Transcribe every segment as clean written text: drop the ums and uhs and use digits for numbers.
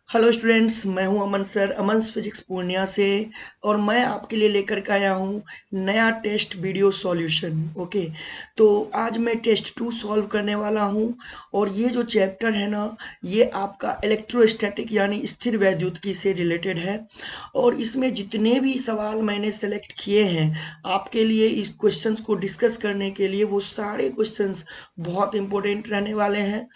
Hello students, मैं हूं अमन sir, अमन physics Purnia से। और मैं आपके लिए लेकर के आया हूं नया टेस्ट वीडियो सॉल्यूशन। ओके, तो आज मैं टेस्ट 2 सॉल्व करने वाला हूं। और ये जो चैप्टर है ना, ये आपका इलेक्ट्रोस्टैटिक यानी स्थिर वैद्युतिकी से रिलेटेड है। और इसमें जितने भी सवाल मैंने सेलेक्ट किए हैं आपके लिए इस क्वेश्चंस को डिस्कस करने के लिए, वो सारे क्वेश्चंस बहुत इंपॉर्टेंट रहने वाले हैं।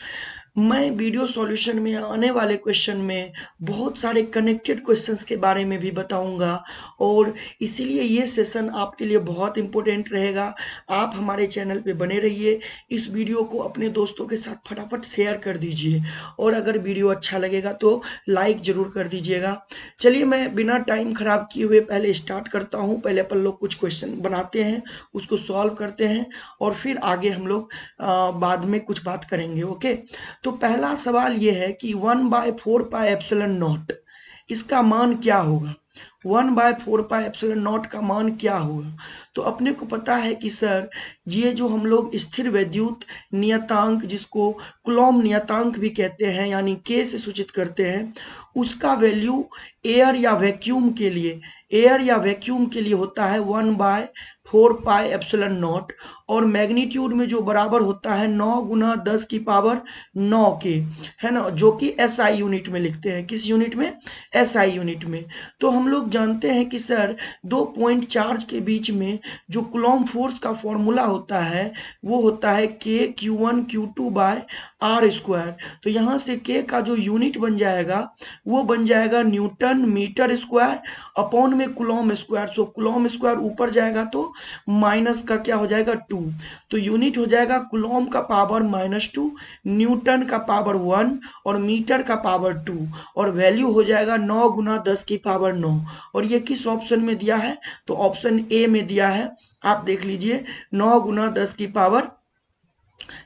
मैं वीडियो सॉल्यूशन में आने वाले क्वेश्चन में बहुत सारे कनेक्टेड क्वेश्चंस के बारे में भी बताऊंगा। और इसीलिए ये सेशन आपके लिए बहुत इंपॉर्टेंट रहेगा। आप हमारे चैनल पे बने रहिए, इस वीडियो को अपने दोस्तों के साथ फटाफट शेयर कर दीजिए। और अगर वीडियो अच्छा लगेगा तो लाइक ज़रूर कर दीजिएगा। चलिए, मैं बिना टाइम ख़राब किए हुए पहले स्टार्ट करता हूँ। पहले अपन लोग कुछ क्वेश्चन बनाते हैं, उसको सॉल्व करते हैं, और फिर आगे हम लोग बाद में कुछ बात करेंगे। ओके, तो पहला सवाल ये है कि 1/4πε0 इसका मान क्या होगा। 1/4πε0 का मान क्या होगा। तो अपने को पता है कि सर, ये जो हम लोग स्थिर वैद्युत नियतांक, जिसको कुलॉम नियतांक भी कहते हैं, यानी के से सूचित करते हैं, उसका वैल्यू एयर या वैक्यूम के लिए होता है 1/4πε0। और मैग्नीट्यूड में जो बराबर होता है 9 × 10⁻9 के, है ना, जो कि एसआई यूनिट में लिखते हैं। किस यूनिट में? एसआई यूनिट में। तो हम लोग जानते हैं कि सर, दो पॉइंट चार्ज के बीच में जो कुलॉम फोर्स का फॉर्मूला होता है वो होता है K Q1 Q2/r²। तो यहाँ से K का जो यूनिट बन जाएगा वो बन जाएगा न्यूटन मीटर स्क्वायर अपॉन में कुलॉम स्क्वायर। सो कुलॉम स्क्वायर ऊपर जाएगा तो माइनस का क्या हो जाएगा 2। तो यूनिट हो जाएगा कुलॉम का पावर -2, न्यूटन का पावर 1 और मीटर का पावर 2। और वैल्यू हो जाएगा 9 × 10⁻9। और ये किस ऑप्शन में दिया है? तो ऑप्शन ए में दिया है। आप देख लीजिए, 9 × 10 की पावर,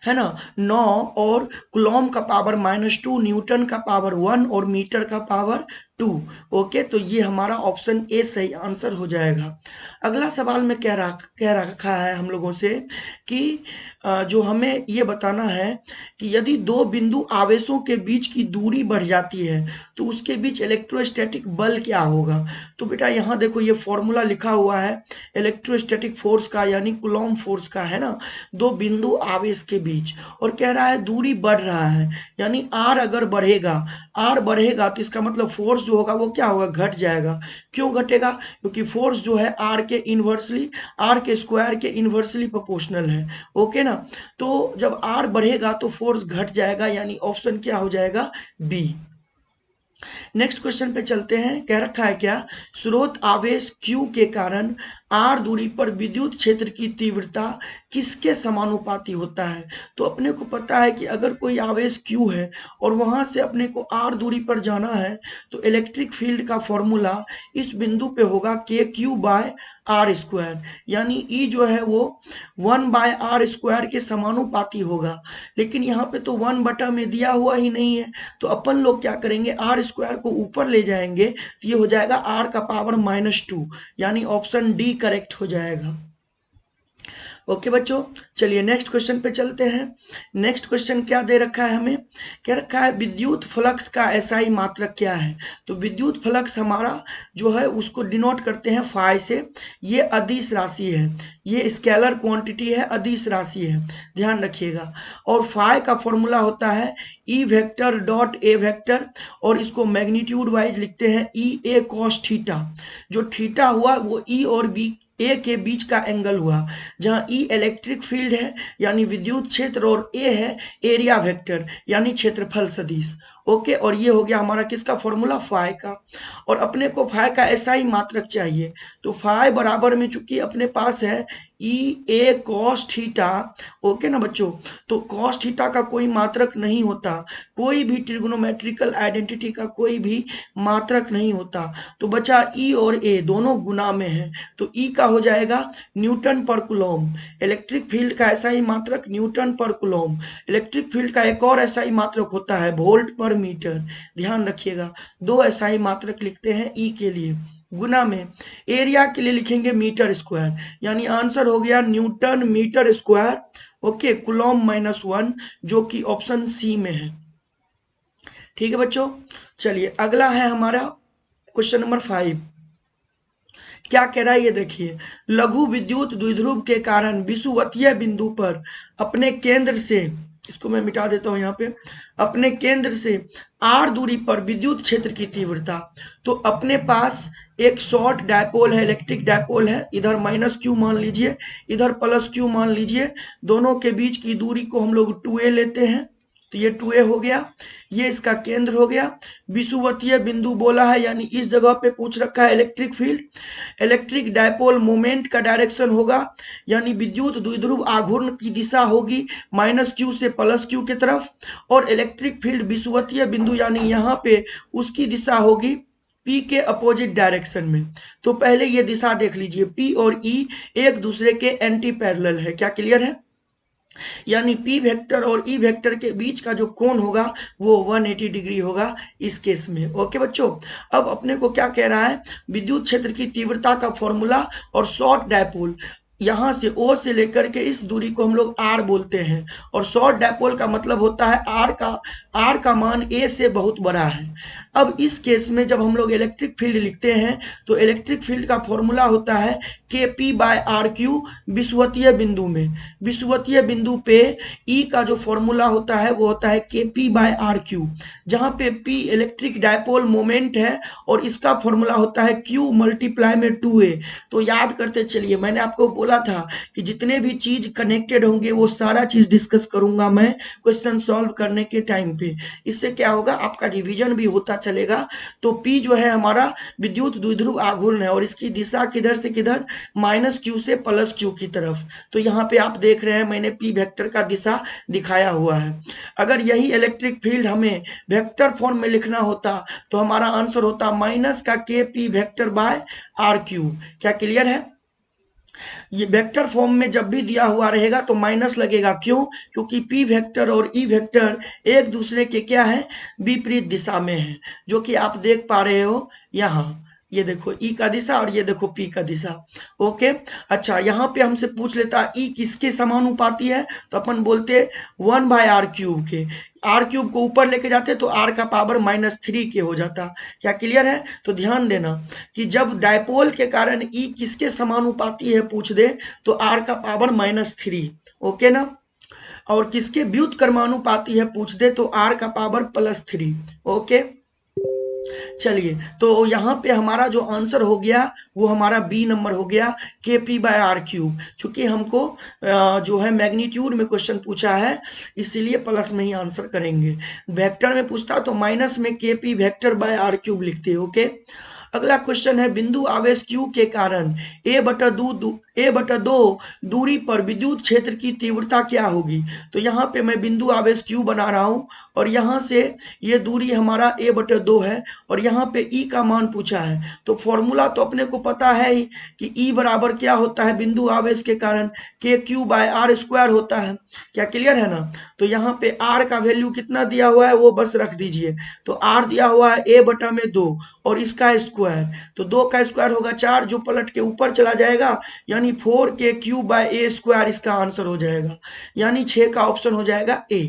है ना, 9, और कुलॉम का पावर -2, न्यूटन का पावर 1 और मीटर का पावर 2। ओके, तो ये हमारा ऑप्शन ए सही आंसर हो जाएगा। अगला सवाल में कह रखा है हम लोगों से कि जो हमें ये बताना है कि यदि दो बिंदु आवेशों के बीच की दूरी बढ़ जाती है तो उसके बीच इलेक्ट्रोस्टैटिक बल क्या होगा। तो बेटा यहाँ देखो, ये फॉर्मूला लिखा हुआ है इलेक्ट्रोस्टैटिक फोर्स का, यानी कुलॉम फोर्स का, है ना, दो बिंदु आवेश के बीच। और कह रहा है दूरी बढ़ रहा है, यानी आर अगर बढ़ेगा, आर बढ़ेगा तो इसका मतलब फोर्स जो होगा वो क्या होगा? घट जाएगा। क्यों घटेगा? क्योंकि फोर्स जो है आर के स्क्वायर के इन्वर्सली प्रोपोर्शनल है। ओके ना, तो जब आर बढ़ेगा तो फोर्स घट जाएगा, यानी ऑप्शन क्या हो जाएगा? बी। नेक्स्ट क्वेश्चन पे चलते हैं। कह रखा है क्या? स्रोत आवेश Q के कारण R दूरी पर विद्युत क्षेत्र की तीव्रता किसके समानुपाती होता है। तो अपने को पता है कि अगर कोई आवेश Q है और वहां से अपने को R दूरी पर जाना है तो इलेक्ट्रिक फील्ड का फॉर्मूला इस बिंदु पे होगा KQ/r²। यानी E जो है वो 1/r² के समानुपाती होगा। लेकिन यहाँ पे तो 1 में दिया हुआ ही नहीं है, तो अपन लोग क्या करेंगे? r² को ऊपर ले जाएंगे तो ये हो जाएगा r का पावर -2, यानी ऑप्शन डी करेक्ट हो जाएगा। ओके बच्चों, चलिए नेक्स्ट क्वेश्चन पे चलते हैं। नेक्स्ट क्वेश्चन क्या दे रखा है हमें? क्या रखा है? विद्युत फ्लक्स का एसआई मात्रक क्या है। तो विद्युत फ्लक्स हमारा जो है उसको डिनोट करते हैं फाई से। ये अदिश राशि है, ये स्केलर क्वांटिटी है, अदिश राशि है, ध्यान रखिएगा। और फाई का फॉर्मूला होता है E vector dot A vector, और इसको मैग्नीट्यूड वाइज लिखते हैं ई ए कॉस थीटा। जो थीटा हुआ वो ई और बी ए के बीच का एंगल हुआ, जहां ई इलेक्ट्रिक फील्ड है यानी विद्युत क्षेत्र, और ए है एरिया वेक्टर यानी क्षेत्रफल सदिश। ओके, और ये हो गया हमारा किसका फॉर्मूला? फाई का। और अपने को फाई का ऐसा ही मात्रक चाहिए, तो फाई बराबर में चूंकि अपने पास है ई ए कॉस थीटा। ओके ना बच्चों, तो कॉस थीटा का कोई मात्रक नहीं होता, कोई भी ट्रिग्नोमेट्रिकल आइडेंटिटी का कोई भी मात्रक नहीं होता। तो बचा ई और ए दोनों गुना में है, तो ई का हो जाएगा न्यूटन पर कुलॉम। इलेक्ट्रिक फील्ड का ऐसा ही मात्रक न्यूटन पर कुलॉम। इलेक्ट्रिक फील्ड का एक और ऐसा ही मात्रक होता है वोल्ट पर मीटर। ध्यान रखिएगा, दो ऐसा ही मात्रक लिखते हैं ई के लिए। गुना में एरिया के लिए लिखेंगे मीटर स्क्वायर, यानी आंसर हो गया Newton metre square. Okay, coulomb -1, जो कि ऑप्शन सी में है। ठीक है बच्चों, चलिए अगला है हमारा क्वेश्चन नंबर 5। क्या कह रहा है ये देखिए, लघु विद्युत द्विध्रुव के कारण विषुवतीय बिंदु पर अपने केंद्र से, इसको मैं मिटा देता हूं यहाँ पे, अपने केंद्र से r दूरी पर विद्युत क्षेत्र की तीव्रता। तो अपने पास एक शॉर्ट डायपोल है, इलेक्ट्रिक डायपोल है, इधर माइनस क्यू मान लीजिए, इधर प्लस क्यू मान लीजिए, दोनों के बीच की दूरी को हम लोग 2a लेते हैं, तो ये 2a हो गया, ये इसका केंद्र हो गया। विषुवतीय बिंदु बोला है, यानी इस जगह पे पूछ रखा है electric field. Electric dipole moment का डायरेक्शन होगा, यानी विद्युत द्विध्रुव आघूर्ण की दिशा होगी माइनस क्यू से प्लस क्यू की तरफ, और इलेक्ट्रिक फील्ड विषुवतीय बिंदु यानी यहाँ पे उसकी दिशा होगी P के अपोजिट डायरेक्शन में। तो पहले ये दिशा देख लीजिए, P और E एक दूसरे के एंटी पैरेलल है। क्या क्लियर है? यानी P वेक्टर और E वेक्टर के बीच का जो कोण होगा वो 180 डिग्री होगा इस केस में। ओके बच्चों, अब अपने को क्या कह रहा है, विद्युत क्षेत्र की तीव्रता का फॉर्मूला और शॉर्ट डायपोल, यहाँ से O से लेकर के इस दूरी को हम लोग R बोलते हैं, और शॉर्ट डायपोल का मतलब होता है R का मान A से बहुत बड़ा है। अब इस केस में जब हम लोग इलेक्ट्रिक फील्ड लिखते हैं तो इलेक्ट्रिक फील्ड का फॉर्मूला होता है KP/RQ विषुवतीय बिंदु में। विषुवतीय बिंदु पे E का जो फॉर्मूला होता है वो होता है KP/RQ, जहाँ पे P इलेक्ट्रिक डायपोल मोमेंट है और इसका फॉर्मूला होता है Q मल्टीप्लाई में 2A। तो याद करते चलिए, मैंने आपको बोला था कि जितने भी चीज कनेक्टेड होंगे वो सारा चीज डिस्कस करूंगा मैं क्वेश्चन सॉल्व करने के टाइम पे। इससे क्या होगा, आपका रिवीजन भी होता चलेगा। तो P जो है हमारा विद्युत द्विध्रुव आघूर्ण है और इसकी दिशा किधर से किधर, माइनस क्यू से प्लस क्यू की तरफ। तो यहाँ पे आप देख रहे हैं मैंने P वेक्टर का दिशा दिखाया हुआ है। अगर यही इलेक्ट्रिक फील्ड हमें वेक्टर फॉर्म में लिखना होता तो हमारा आंसर होता माइनस का KP वेक्टर बाय RQ। क्या क्लियर है? ये वेक्टर फॉर्म में जब भी दिया हुआ रहेगा तो माइनस लगेगा, क्यों? क्योंकि P वेक्टर और E वेक्टर एक दूसरे के क्या है, विपरीत दिशा में है, जो कि आप देख पा रहे हो यहाँ। ये देखो E का दिशा और ये देखो P का दिशा। ओके, अच्छा यहाँ पे हमसे पूछ लेता E किसके समानुपाती है, तो अपन बोलते 1/r³ के। r³ को ऊपर लेके जाते तो r का पावर -3 के हो जाता। क्या क्लियर है? तो ध्यान देना कि जब डायपोल के कारण E किसके समानुपाती है पूछ दे तो r का पावर -3, ओके ना, और किसके व्युत्क्रमानुपाती है पूछ दे तो r का पावर +3। ओके, चलिए तो यहाँ पे हमारा जो आंसर हो गया वो हमारा बी नंबर हो गया, KP/R³। चूंकि हमको जो है मैग्नीट्यूड में क्वेश्चन पूछा है इसीलिए प्लस में ही आंसर करेंगे। वेक्टर में पूछता तो माइनस में KP वेक्टर बाय R³ लिखते। ओके, अगला क्वेश्चन है, बिंदु आवेश Q के कारण a/2 दूरी पर विद्युत क्षेत्र की तीव्रता क्या होगी। तो यहाँ पे मैं बिंदु आवेश Q बना रहा हूँ और यहाँ से ये दूरी हमारा a/2 है और यहाँ पे E का मान पूछा है। तो फॉर्मूला तो अपने को पता है ही कि E बराबर क्या होता है, बिंदु आवेश के कारण KQ/R² होता है। क्या क्लियर है ना? तो यहाँ पे R का वैल्यू कितना दिया हुआ है वो बस रख दीजिए। तो R दिया हुआ है a/2 और इसका स्क्वायर, तो 2 का स्क्वायर होगा 4, जो पलट के ऊपर चला जाएगा, यानी 4KQ/A² इसका आंसर हो जाएगा, यानी 6 का ऑप्शन हो जाएगा A।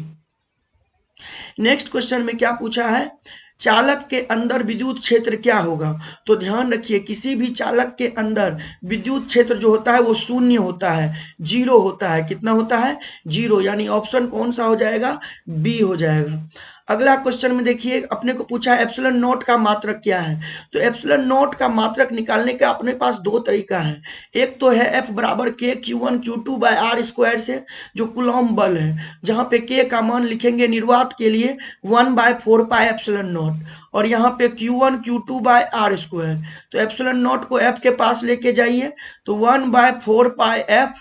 नेक्स्ट क्वेश्चन में क्या पूछा है, चालक के अंदर विद्युत क्षेत्र क्या होगा। तो ध्यान रखिए, किसी भी चालक के अंदर विद्युत क्षेत्र जो होता है वो शून्य होता है, 0 होता है। कितना होता है? 0, यानी ऑप्शन कौन सा हो जाएगा? बी हो जाएगा। अगला क्वेश्चन में देखिए, अपने को पूछा है एप्सिलॉन नॉट का मात्रक क्या है। तो एप्सिलॉन नॉट का मात्रक निकालने का अपने पास दो तरीका है। एक तो है F बराबर KQ1Q2/R² से, जो कुलॉम बल है, जहां पे K का मान लिखेंगे निर्वात के लिए 1/4 पाई एप्सिलॉन नॉट, और यहाँ पे Q1 Q2/R²। तो एप्सिलॉन नॉट को F के पास लेके जाइए तो 1/4 पाई F,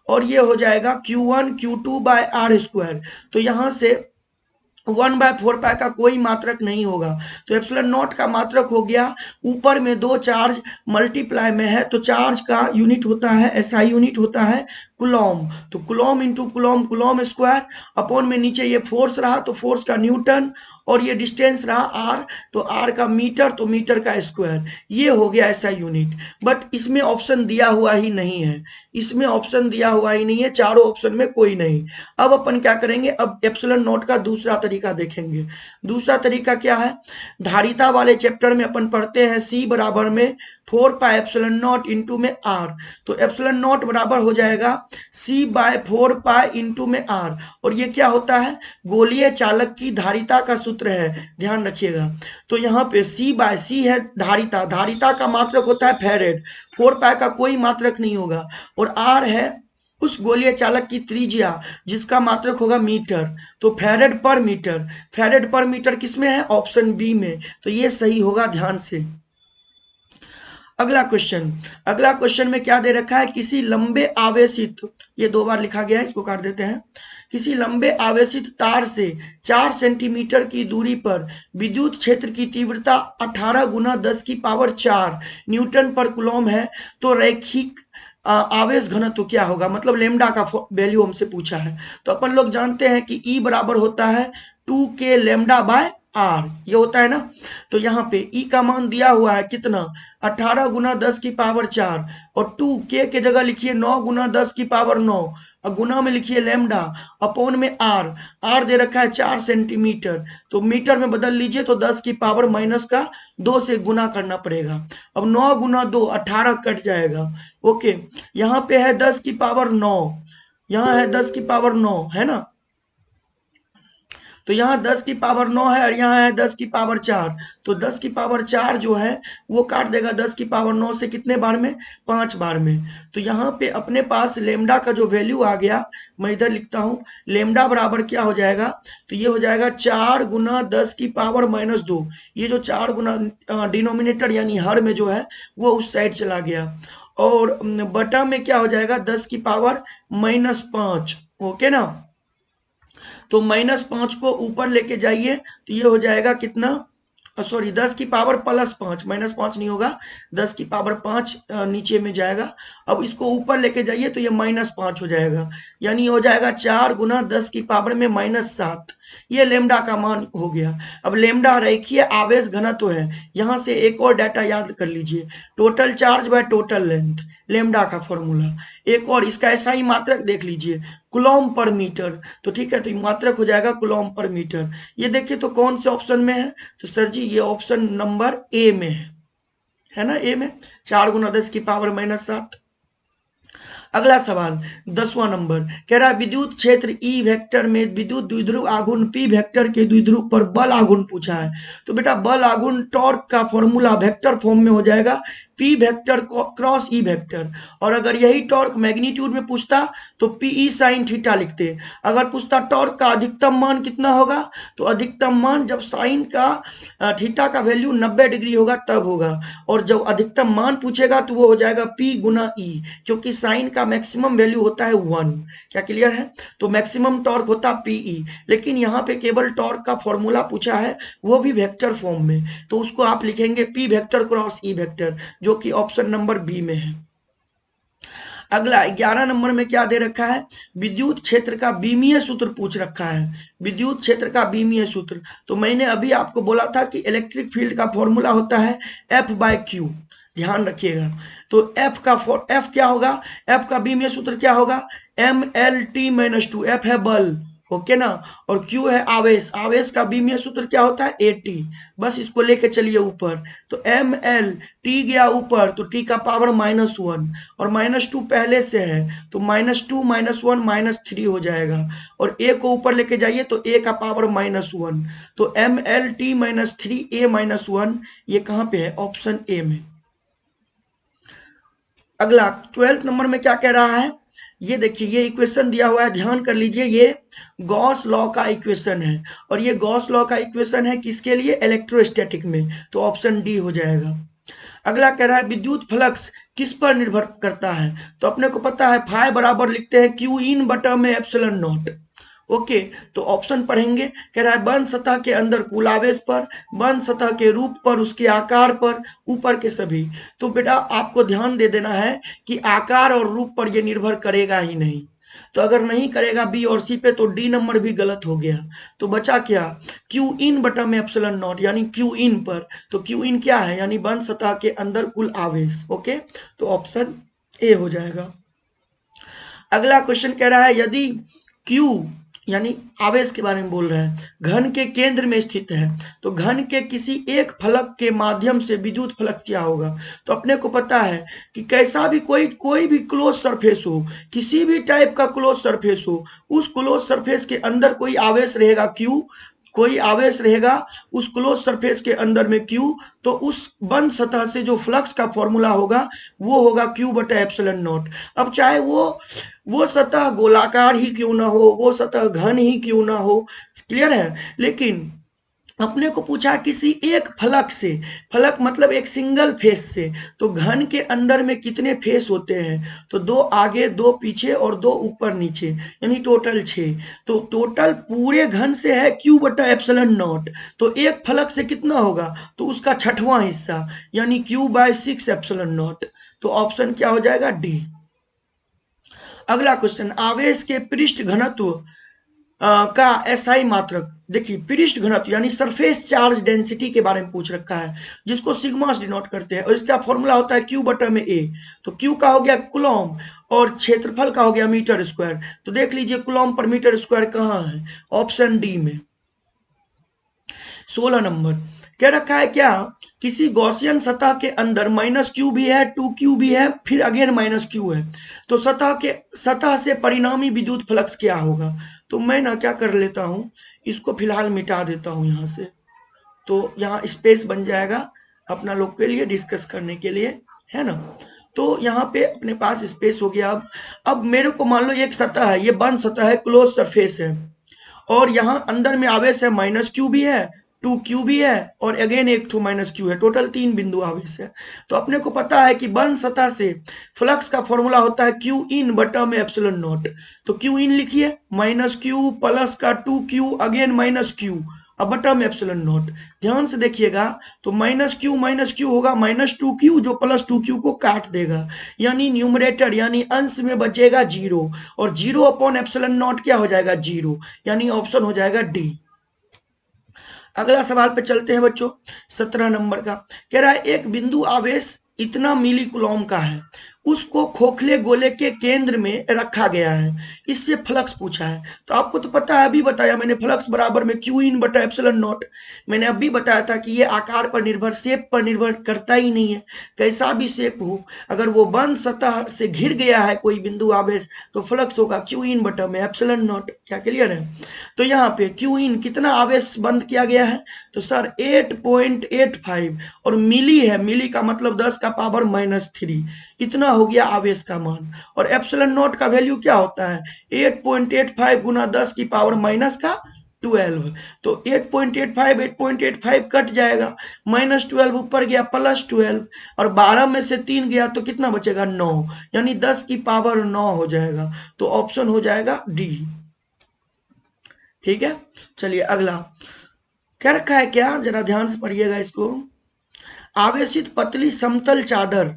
और ये हो जाएगा Q1 Q2/R²। तो यहाँ से 1/4 पाई का कोई मात्रक नहीं होगा, तो एप्सिलॉन नॉट का मात्रक हो गया, ऊपर में 2 चार्ज मल्टीप्लाई में है तो चार्ज का यूनिट होता है, SI यूनिट होता है कुलॉम। तो Coulomb into Coulomb, Coulomb square, upon में नीचे ये फोर्स रहा तो फोर्स का न्यूटन, और ये डिस्टेंस रहा R, तो R का मीटर, तो मीटर का स्क्वायर। ये हो गया SI यूनिट। बट इसमें ऑप्शन दिया हुआ ही नहीं है, इसमें ऑप्शन दिया हुआ ही नहीं है, चारों ऑप्शन में कोई नहीं। अब अपन क्या करेंगे, अब एप्सिलॉन नॉट का दूसरा तरीका तरीका देखेंगे। दूसरा तरीका क्या है, धारिता वाले चैप्टर में अपन पढ़ते हैं C बराबर में 4πε0 इंटू में R, तो एप्सिलॉन नॉट बराबर हो जाएगा C/4π इंटू में R, और ये क्या होता है, गोलीय चालक की धारिता का सूत्र है, ध्यान रखिएगा। तो यहाँ पे C/C है धारिता, धारिता का मात्रक होता है फैरेड, 4π का कोई मात्रक नहीं होगा, और R है उस गोलीय चालक की त्रिज्या जिसका मात्रक होगा मीटर, तो फैरेड पर मीटर, फैरेड पर मीटर किसमें है, ऑप्शन बी में, तो ये सही होगा, ध्यान से। अगला क्वेश्चन, अगला क्वेश्चन में क्या दे रखा है, किसी लंबे आवेशित, ये 2 बार लिखा गया है, इसको काट देते हैं, किसी लंबे आवेशित तार से 4 सेंटीमीटर की दूरी पर विद्युत क्षेत्र की तीव्रता 18 गुना 10 की पावर 4 न्यूटन पर कूलॉम है, तो रैखिक आवेश घनत्व क्या होगा, मतलब लेमडा का वैल्यू हमसे पूछा है। तो अपन लोग जानते हैं कि E बराबर होता है 2k लेमडा बाय R, ये होता है ना। तो यहाँ पे E का मान दिया हुआ है कितना, 18 गुना 10 की पावर 4, और 2k के जगह लिखिए 9 गुना 10 की पावर 9, और गुना में लिखिए लेमडा, अपॉन में R दे रखा है 4 सेंटीमीटर, तो मीटर में बदल लीजिए, तो 10 की पावर माइनस का 2 से गुना करना पड़ेगा। अब 9 गुना 2 18 कट जाएगा, ओके। यहाँ पे है 10 की पावर 9, यहाँ है 10 की पावर 9, है ना, तो यहाँ 10 की पावर 9 है और यहाँ है 10 की पावर 4, तो 10 की पावर 4 जो है वो काट देगा 10 की पावर 9 से कितने बार में, 5 बार में। तो यहाँ पे अपने पास लेमडा का जो वैल्यू आ गया, मैं इधर लिखता हूँ, लेमडा बराबर क्या हो जाएगा, तो ये हो जाएगा 4 गुना 10 की पावर माइनस 2, ये जो 4 गुना डिनोमिनेटर यानी हर में जो है वो उस साइड चला गया, और बटा में क्या हो जाएगा 10 की पावर माइनस 5, ओके ना। तो -5 को ऊपर लेके जाइए, तो ये हो जाएगा कितना, सॉरी 10 की पावर +5, -5 नहीं होगा, 10 की पावर 5 नीचे में जाएगा। अब इसको ऊपर लेके जाइए तो ये -5 हो जाएगा, यानी हो जाएगा 4 गुना 10 की पावर में -7, ये लेमडा का मान हो गया। अब लेमडा रेखीय आवेश घनत्व है, यहाँ से एक और डाटा याद कर लीजिए, total charge by total length, lambda का फॉर्मूला। एक और इसका ऐसा ही मात्रक देख लीजिए, कूलॉम पर मीटर, तो ठीक है, तो मात्रक हो जाएगा कूलॉम पर मीटर। ये देखिए तो कौन से ऑप्शन में है, तो सर जी ये ऑप्शन नंबर ए में है ना, ए में 4 गुना 10 की पावर -7। अगला सवाल 10वां नंबर कह रहा है विद्युत क्षेत्र ई वेक्टर में विद्युत द्विध्रुव आघूर्ण पी वेक्टर के द्विध्रुव पर बल आघूर्ण पूछा है। तो बेटा बल आघूर्ण टॉर्क का फॉर्मूला वेक्टर फॉर्म में हो जाएगा P vector cross E vector, और अगर यही टॉर्क मैग्नीट्यूड में पूछता तो पी ई साइन थीटा लिखते। अगर पूछता टॉर्क का अधिकतम मान कितना होगा, तो अधिकतम मान जब साइन का थीटा का वैल्यू 90 डिग्री होगा तब होगा, और जब अधिकतम मान पूछेगा तो वो हो जाएगा पी गुना ई, क्योंकि साइन का मैक्सिमम वैल्यू होता है 1। क्या क्लियर है, तो मैक्सिमम टॉर्क होता है पीई, लेकिन यहाँ पे केवल टॉर्क का फॉर्मूला पूछा है, वो भी वेक्टर फॉर्म में, तो उसको आप लिखेंगे P vector cross E vector, जो कि ऑप्शन नंबर बी में है। अगला 11 नंबर में क्या दे रखा है, विद्युत क्षेत्र का बीमीय सूत्र पूछ रखा है, विद्युत क्षेत्र का बीमीय सूत्र। तो मैंने अभी आपको बोला था कि इलेक्ट्रिक फील्ड का फॉर्मूला होता है F/Q, ध्यान रखिएगा। तो F क्या होगा, F का बीमीय सूत्र क्या होगा, MLT-2, F है बल, ओके ना, और Q है आवेश, आवेश का बीमीय सूत्र क्या होता है AT, बस इसको लेके चलिए ऊपर, तो ML, T गया ऊपर तो T का पावर -1, और -2 पहले से है तो -2 -1 -3 हो जाएगा, और A को ऊपर लेके जाइए तो A का पावर -1, तो MLT-3A-1, ये कहाँ पे है, ऑप्शन ए में। अगला 12th नंबर में क्या कह रहा है, ये देखिए ये इक्वेशन दिया हुआ है, ध्यान कर लीजिए, ये गॉस लॉ का इक्वेशन है, और ये गॉस लॉ का इक्वेशन है किसके लिए, इलेक्ट्रोस्टैटिक में, तो ऑप्शन डी हो जाएगा। अगला कह रहा है विद्युत फ्लक्स किस पर निर्भर करता है, तो अपने को पता है फाई बराबर लिखते हैं क्यू इन बटा में एप्सिलॉन नॉट, ओके। तो ऑप्शन पढ़ेंगे, कह रहा है बंद सतह के अंदर कुल आवेश पर, बंद सतह के रूप पर, उसके आकार पर, ऊपर के सभी। तो बेटा आपको ध्यान दे देना है कि आकार और रूप पर यह निर्भर करेगा ही नहीं, तो अगर नहीं करेगा बी और सी पे तो डी नंबर भी गलत हो गया, तो बचा क्या, क्यू इन बटा में एप्सिलॉन नॉट, यानी क्यू इन पर, तो क्यू इन क्या है, यानी बंद सतह के अंदर कुल आवेश, ओके, तो ऑप्शन ए हो जाएगा। अगला क्वेश्चन कह रहा है यदि Q यानी आवेश के बारे में बोल रहा है, घन के केंद्र में स्थित है। तो घन के किसी एक फलक के माध्यम से विद्युत फ्लक्स क्या होगा? तो अपने को पता है कि कैसा भी कोई भी क्लोज सरफेस हो, किसी भी टाइप का क्लोज सरफेस हो, उस क्लोज सरफेस के अंदर कोई आवेश रहेगा Q, कोई आवेश रहेगा उस क्लोज सरफेस के अंदर में Q। तो उस बंद सतह से जो फ्लक्स का फॉर्मूला होगा वो होगा Q बटा एप्सिलॉन नॉट। अब चाहे वो सतह गोलाकार ही क्यों ना हो, वो सतह घन ही क्यों ना हो, क्लियर है। लेकिन अपने को पूछा किसी एक फलक से, फलक मतलब एक सिंगल फेस से, तो घन के अंदर में कितने फेस होते हैं? तो दो आगे, दो पीछे और दो ऊपर नीचे, यानी टोटल 6। तो टोटल पूरे घन से है Q बटा एप्सिलॉन नॉट। तो एक फलक से कितना होगा? तो उसका छठवां हिस्सा, यानी Q/6 एप्सिलॉन नॉट। तो ऑप्शन क्या हो जाएगा? डी। अगला क्वेश्चन, आवेश के पृष्ठ घनत्व का एसआई मात्रक। देखिए पृष्ठ घनत्व यानी सरफेस चार्ज डेंसिटी के बारे में पूछ रखा है, जिसको सिग्मा से डिनोट करते हैं, और इसका फॉर्मूला होता है Q बटा में A। तो Q का हो गया कूलॉम और क्षेत्रफल का हो गया मीटर स्क्वायर। तो देख लीजिए कूलॉम पर मीटर स्क्वायर कहाँ है? ऑप्शन डी में। 16 नंबर क्या रखा है, क्या किसी गॉसियन सतह के अंदर -Q भी है, 2Q भी है, फिर अगेन -Q है, तो सतह से परिणामी विद्युत फ्लक्स क्या होगा? तो मैं ना क्या कर लेता हूँ, इसको फिलहाल मिटा देता हूँ यहाँ से, तो यहाँ स्पेस बन जाएगा अपना लोग के लिए डिस्कस करने के लिए, है ना। तो यहाँ पे अपने पास स्पेस हो गया। अब मेरे को मान लो एक सतह है, ये बंद सतह है, क्लोज सरफेस है, और यहाँ अंदर में आवेश है -Q भी है, 2Q भी है, और अगेन एक ठो -Q है, टोटल 3 बिंदु आवेश है। तो अपने को पता है कि बंद सतह से फ्लक्स का फॉर्मूला होता है Q इन बटा में एप्सिलॉन नॉट। तो Q इन लिखिए, -Q प्लस का 2Q अगेन -Q, अब बटा में एप्सिलॉन नॉट। ध्यान से देखिएगा, तो -Q होगा -2Q, जो +2Q को काट देगा, यानी न्यूमरेटर यानी अंश में बचेगा 0, और 0 अपॉन एप्सिलॉन नॉट क्या हो जाएगा? 0, यानी ऑप्शन हो जाएगा डी। अगला सवाल पे चलते हैं बच्चों, 17 नंबर का कह रहा है एक बिंदु आवेश इतना मिली कूलॉम का है, उसको खोखले गोले के केंद्र में रखा गया है, इससे फ्लक्स पूछा है। तो आपको तो पता है, अभी बताया मैंने, फ्लक्स बराबर में Q इन बटा एप्सिलॉन नॉट। मैंने अभी बताया था कि ये आकार पर निर्भर, शेप पर निर्भर करता ही नहीं है, कैसा भी शेप हो, अगर वो बंद सतह से घिर गया है कोई बिंदु आवेश, तो फ्लक्स होगा Q इन बटा में एप्सिलॉन नॉट। क्या क्लियर है? तो यहाँ पे Q इन कितना आवेश बंद किया गया है? तो सर 8.85, और मिली है, मिली का मतलब 10 का पावर -3, इतना हो गया आवेश का मान। और एप्सिलॉन नॉट का वैल्यू क्या होता है? 8.85 गुना 10 की पावर -12। तो 8.85 कट जाएगा, -12 ऊपर गया +12, और 12 में से 3 गया तो कितना बचेगा? 9, यानी 10 की पावर 9 हो जाएगा। तो ऑप्शन हो जाएगा डी। ठीक है, चलिए अगला क्या रखा है, क्या जरा ध्यान से पढ़िएगा इसको। आवेशित पतली समतल चादर,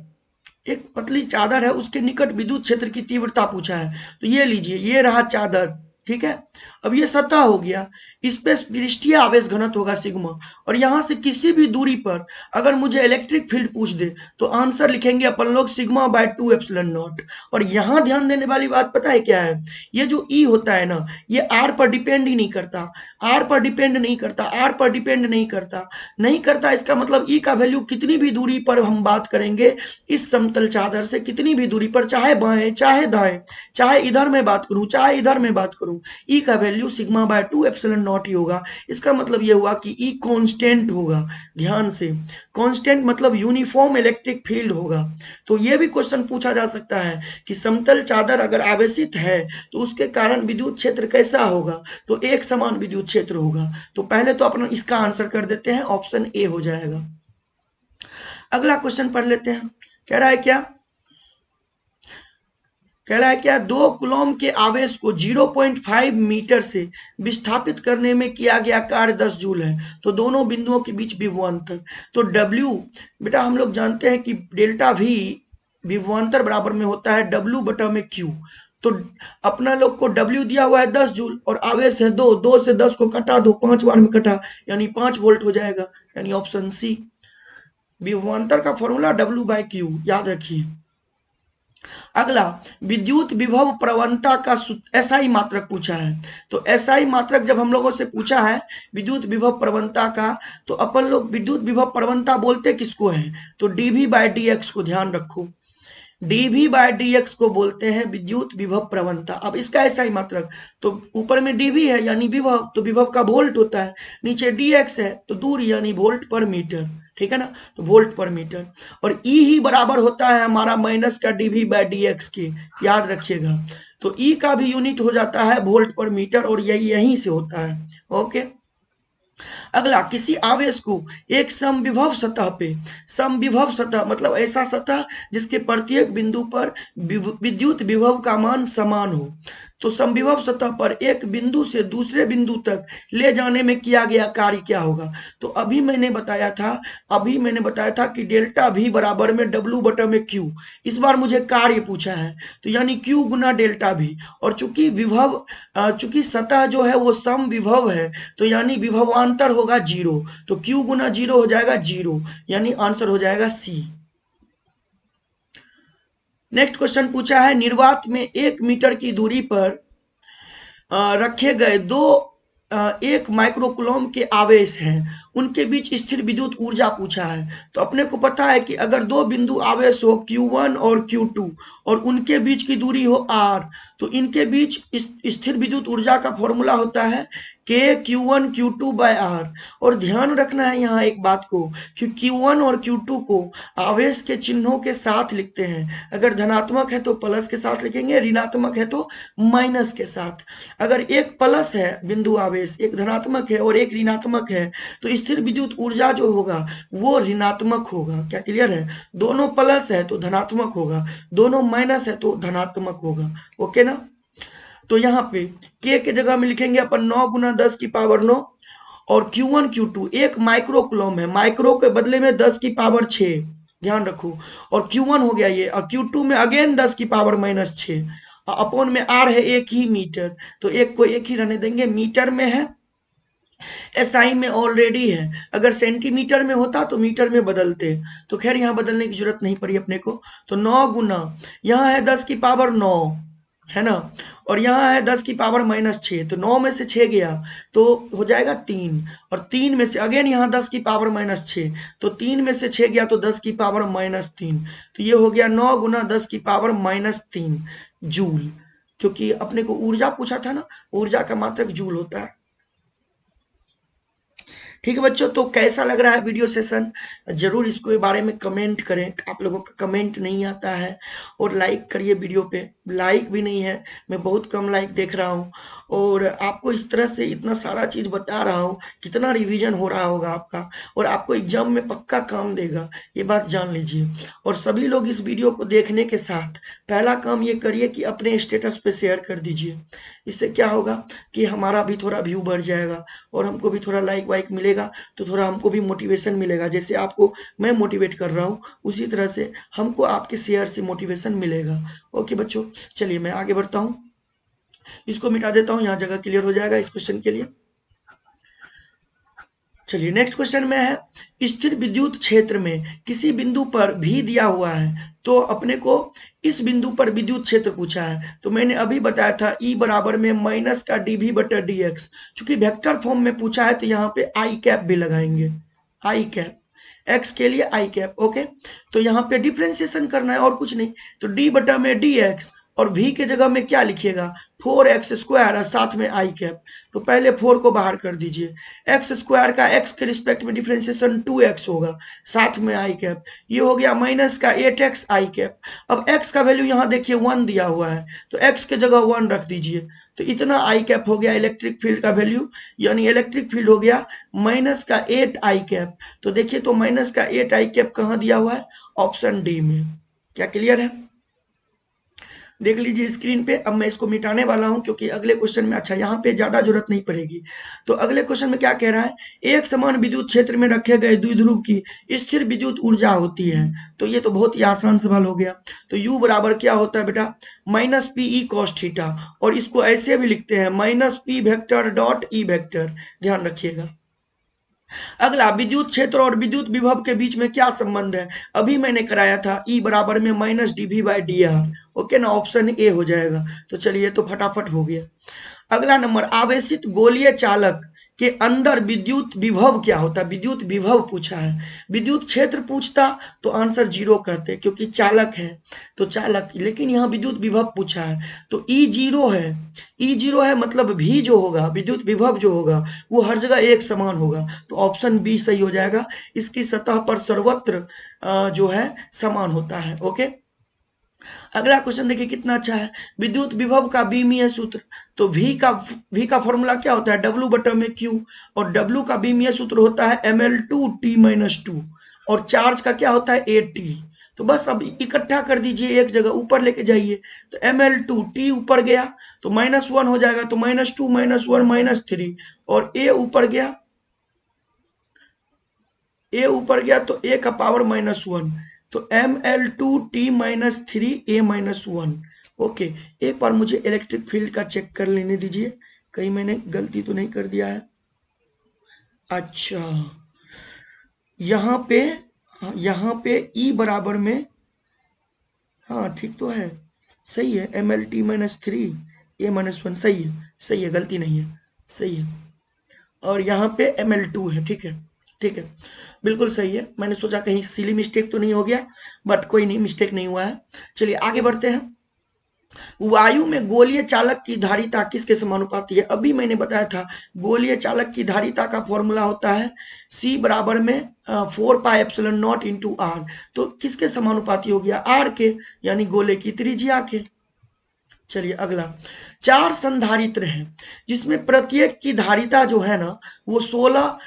एक पतली चादर है, उसके निकट विद्युत क्षेत्र की तीव्रता पूछा है। तो ये लीजिए, ये रहा चादर, ठीक है। अब ये सतह हो गया, इस पे पृष्ठीय आवेश घनत्व होगा सिग्मा, और यहाँ से किसी भी दूरी पर अगर मुझे इलेक्ट्रिक फील्ड पूछ दे तो आंसर लिखेंगे अपन लोग सिग्मा/2 एप्सिलॉन नॉट। और यहाँ ध्यान देने वाली बात पता है क्या है? ये जो ई होता है ना, ये आर पर डिपेंड ही नहीं करता, आर पर डिपेंड नहीं करता, आर पर डिपेंड नहीं करता। इसका मतलब ई का वैल्यू कितनी भी दूरी पर हम बात करेंगे, इस समतल चादर से कितनी भी दूरी पर, चाहे बाएं चाहे दाएं, चाहे इधर में बात करूं चाहे इधर में बात करूं, ई का वैल्यू सिग्मा/2 एप्सिलॉन नॉट ही होगा। इसका मतलब ये हुआ कि ई कांस्टेंट होगा। ध्यान से, कांस्टेंट मतलब यूनिफॉर्म इलेक्ट्रिक फील्ड होगा। तो ये भी क्वेश्चन पूछा जा सकता है कि समतल चादर अगर आवेशित है तो उसके कारण विद्युत क्षेत्र कैसा होगा? तो एक समान विद्युत क्षेत्र होगा। तो पहले तो अपन इसका आंसर कर देते हैं, ऑप्शन ए हो जाएगा। अगला क्वेश्चन पढ़ लेते हैं, कह रहा है क्या, कह रहा है क्या 2 कूलॉम के आवेश को 0.5 मीटर से विस्थापित करने में किया गया कार्य 10 जूल है। तो दोनों बिंदुओं के बीच विभवांतर, तो W बेटा हम लोग जानते हैं कि डेल्टा V विभवांतर बराबर में होता है W बटा में Q। तो अपना लोग को W दिया हुआ है 10 जूल, और आवेश है 2, 2 से 10 को कटा दो, 5 बार में कटा, यानी 5 वोल्ट हो जाएगा, यानी ऑप्शन सी। विभवांतर का फॉर्मूला W/Q याद रखिए। अगला, विद्युत विभव प्रवणता का एसआई मात्रक पूछा है। तो एसआई मात्रक जब हम लोगों से पूछा है विद्युत विभव प्रवणता का, तो अपन लोग विद्युत विभव प्रवणता बोलते किसको है? तो डीवी बाय डी एक्स को ध्यान रखो, डीवी बाय डी एक्स को बोलते हैं विद्युत विभव प्रवणता। अब इसका एसआई मात्रक, तो ऊपर में डीवी है यानी विभव, तो विभव का वोल्ट होता है, नीचे डी एक्स है तो दूरी यानी वोल्ट पर मीटर, ठीक है ना, तो वोल्ट पर मीटर। और ई ही बराबर होता है हमारा माइनस का डीवी बाय डी एक्स के, याद रखिएगा। तो ई का भी यूनिट हो जाता है वोल्ट पर मीटर, और यही यहीं से होता है। ओके। अगला, किसी आवेश को एक समविभव सतह पे, समविभव सतह मतलब ऐसा सतह जिसके प्रत्येक बिंदु पर विद्युत विभव का मान समान हो, तो समविभव सतह पर एक बिंदु से दूसरे बिंदु तक ले जाने में किया गया कार्य क्या होगा? तो अभी मैंने बताया था कि डेल्टा वी बराबर में डब्ल्यू बटा में क्यू। इस बार मुझे कार्य पूछा है, तो यानी क्यू गुना डेल्टा वी। और चूंकि सतह जो है वो सम विभव है, तो यानी विभवांतर होगा जीरो, तो क्यू गुना जीरो हो जाएगा जीरो, यानी आंसर हो जाएगा सी। नेक्स्ट क्वेश्चन पूछा है, निर्वात में 1 मीटर की दूरी पर रखे गए दो 1 माइक्रोकूलम के आवेश हैं, उनके बीच स्थिर विद्युत ऊर्जा पूछा है। तो अपने को पता है कि अगर दो बिंदु आवेश हो Q1 और Q2 और उनके बीच की दूरी हो R, तो इनके बीच स्थिर विद्युत ऊर्जा का फॉर्मूला होता है K Q1 Q2 bye R। और ध्यान रखना है यहाँ एक बात को कि Q1 और Q2 को आवेश के चिन्हों के साथ लिखते हैं। अगर धनात्मक है तो प्लस के साथ लिखेंगे, ऋणात्मक है तो माइनस के साथ। अगर एक प्लस है बिंदु आवेश, एक धनात्मक है और एक ऋणात्मक है, तो स्थिर विद्युत ऊर्जा जो होगा वो ऋणात्मक होगा। क्या क्लियर है? दोनों प्लस है तो धनात्मक होगा, दोनों माइनस है तो धनात्मक होगा। ओके ना? तो यहाँ पे के जगह में लिखेंगे अपन 9 गुना 10 की पावर 9, और Q1 Q2 एक माइक्रोकूलम है, माइक्रो के बदले में 10 की पावर 6, ध्यान रखो। और Q1 हो गया ये, और Q2 में अगेन 10 की पावर माइनस 6, अपॉन में R है 1 ही मीटर, तो एक को एक ही रहने देंगे, मीटर में है, एसआई में ऑलरेडी है। अगर सेंटीमीटर में होता तो मीटर में बदलते, तो खैर यहाँ बदलने की जरूरत नहीं पड़ी अपने को। तो 9 गुना, यहाँ है 10 की पावर 9, है ना, और यहाँ है 10 की पावर माइनस 6, तो 9 में से 6 गया तो हो जाएगा 3, और 3 में से अगेन यहाँ 10 की पावर माइनस 6, तो 3 में से 6 गया तो 10 की पावर माइनस 3, तो ये हो गया 9 गुना 10 की पावर माइनस 3 जूल। क्योंकि अपने को ऊर्जा पूछा था ना, ऊर्जा का मात्रक जूल होता है। ठीक है बच्चों, तो कैसा लग रहा है वीडियो सेशन? जरूर इसको बारे में कमेंट करें, आप लोगों का कमेंट नहीं आता है। और लाइक करिए, वीडियो पे लाइक भी नहीं है, मैं बहुत कम लाइक देख रहा हूँ। और आपको इस तरह से इतना सारा चीज़ बता रहा हूँ, कितना रिवीजन हो रहा होगा आपका, और आपको एग्जाम में पक्का काम देगा, ये बात जान लीजिए। और सभी लोग इस वीडियो को देखने के साथ पहला काम ये करिए कि अपने स्टेटस पे शेयर कर दीजिए। इससे क्या होगा कि हमारा भी थोड़ा व्यू बढ़ जाएगा, और हमको भी थोड़ा लाइक वाइक मिलेगा, तो थोड़ा हमको भी मोटिवेशन मिलेगा। जैसे आपको मैं मोटिवेट कर रहा हूँ, उसी तरह से हमको आपके शेयर से मोटिवेशन मिलेगा। ओके बच्चों, चलिए मैं आगे बढ़ता हूँ, इसको मिटा देता हूँ, यहाँ जगह क्लियर हो जाएगा इस क्वेश्चन के लिए। चलिए नेक्स्ट क्वेश्चन में है, स्थिर विद्युत क्षेत्र में किसी बिंदु पर भी दिया हुआ है, तो अपने को इस बिंदु पर विद्युत क्षेत्र पूछा है। तो मैंने अभी बताया था E बराबर में माइनस का dV बटा dx। चूंकि वेक्टर फॉर्म में पूछा है तो यहाँ पे आई कैप भी लगाएंगे, आई कैप, x के लिए आई कैप। ओके, तो यहाँ पे डिफ्रेंसिएशन करना है और कुछ नहीं, तो d बटा में dx, और v के जगह में क्या लिखिएगा 4x स्क्वायर और साथ में आई कैप। तो पहले 4 को बाहर कर दीजिए, x स्क्वायर का x के रिस्पेक्ट में डिफ्रेंसिएशन 2x होगा, साथ में आई कैप, ये हो गया माइनस का 8x आई कैप। अब x का वैल्यू यहाँ देखिए 1 दिया हुआ है, तो x के जगह 1 रख दीजिए, तो इतना आई कैप हो गया इलेक्ट्रिक फील्ड का वैल्यू, यानी इलेक्ट्रिक फील्ड हो गया माइनस का 8 आई कैप। तो देखिए, तो माइनस का 8 आई कैप कहाँ दिया हुआ है? ऑप्शन डी में। क्या क्लियर है? देख लीजिए स्क्रीन पे। अब मैं इसको मिटाने वाला हूं क्योंकि अगले क्वेश्चन में, अच्छा यहाँ पे ज्यादा जरूरत नहीं पड़ेगी। तो अगले क्वेश्चन में क्या कह रहा है, एक समान विद्युत क्षेत्र में रखे गए द्विध्रुव की स्थिर विद्युत ऊर्जा होती है। तो ये तो बहुत ही आसान सवाल हो गया। तो U बराबर क्या होता है बेटा, minus P E cos theta, और इसको ऐसे भी लिखते हैं minus P vector dot E vector, ध्यान रखिएगा। अगला, विद्युत क्षेत्र और विद्युत विभव के बीच में क्या संबंध है? अभी मैंने कराया था, ई बराबर में minus dV by d r. Okay ना, ऑप्शन ए हो जाएगा। तो चलिए, तो फटाफट हो गया। अगला नंबर, आवेशित गोलीय चालक के अंदर विद्युत विभव क्या होता है? विद्युत विभव पूछा है। विद्युत क्षेत्र पूछता तो आंसर जीरो करते, क्योंकि चालक है तो चालक, लेकिन यहाँ विद्युत विभव पूछा है तो ई जीरो है। ई जीरो है मतलब भी जो होगा, विद्युत विभव जो होगा वो हर जगह एक समान होगा, तो ऑप्शन बी सही हो जाएगा। इसकी सतह पर सर्वत्र जो है समान होता है। ओके, अगला क्वेश्चन देखिए कितना अच्छा है। विद्युत विभव का बीमीय सूत्र, तो V का फॉर्मूला क्या होता है? W बटा में Q, और W का बीमीय सूत्र होता है Ml2T-2, और चार्ज का क्या होता है? AT। तो बस अब इकट्ठा कर दीजिए, एक जगह ऊपर लेके जाइए, तो Ml2, T ऊपर गया तो -1 हो जाएगा, तो -2 -1 -3, और A ऊपर गया, A ऊपर गया तो A का पावर -1, तो Ml2T-3, A-1। ओके, एक बार मुझे इलेक्ट्रिक फील्ड का चेक कर लेने दीजिए, कहीं मैंने गलती तो नहीं कर दिया है। अच्छा, यहाँ पे, हाँ, यहाँ पे E बराबर में, हाँ ठीक तो है, सही है, Ml-T-3, A-1, सही है, सही है, गलती नहीं है, सही है। और यहाँ पे Ml2 है, ठीक है, ठीक है, बिल्कुल सही है। मैंने सोचा कहीं सिली मिस्टेक तो नहीं हो गया, बट कोई नहीं, मिस्टेक नहीं हुआ है। चलिए आगे बढ़ते हैं। वायु में गोलीय चालक की धारिता किसके समानुपाती है? अभी मैंने बताया था, गोलीय चालक की धारिता का फॉर्मूला होता है C बराबर में 4πε0 इंटू आर। तो किसके समानुपाती हो गया? आर के, यानी गोले की त्रिज्या के। चलिए अगला, 4 संधारित्र हैं जिसमें प्रत्येक की धारिता जो है ना वो 16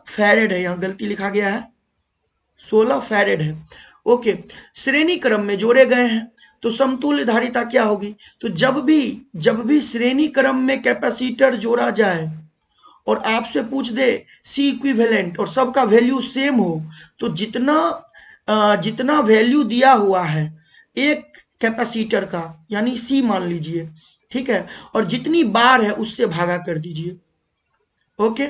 फैरेड है, यहाँ गलती लिखा गया है, 16 फैरेड है। ओके, श्रेणी क्रम में जोड़े गए हैं तो समतुल्य धारिता क्या होगी? तो जब भी श्रेणी क्रम में कैपेसिटर जोड़ा जाए और आपसे पूछ दे सी इक्विवेलेंट और सबका वैल्यू सेम हो, तो जितना वैल्यू दिया हुआ है एक कैपेसिटर का, यानी सी मान लीजिए, ठीक है, और जितनी बार है उससे भागा कर दीजिए। ओके,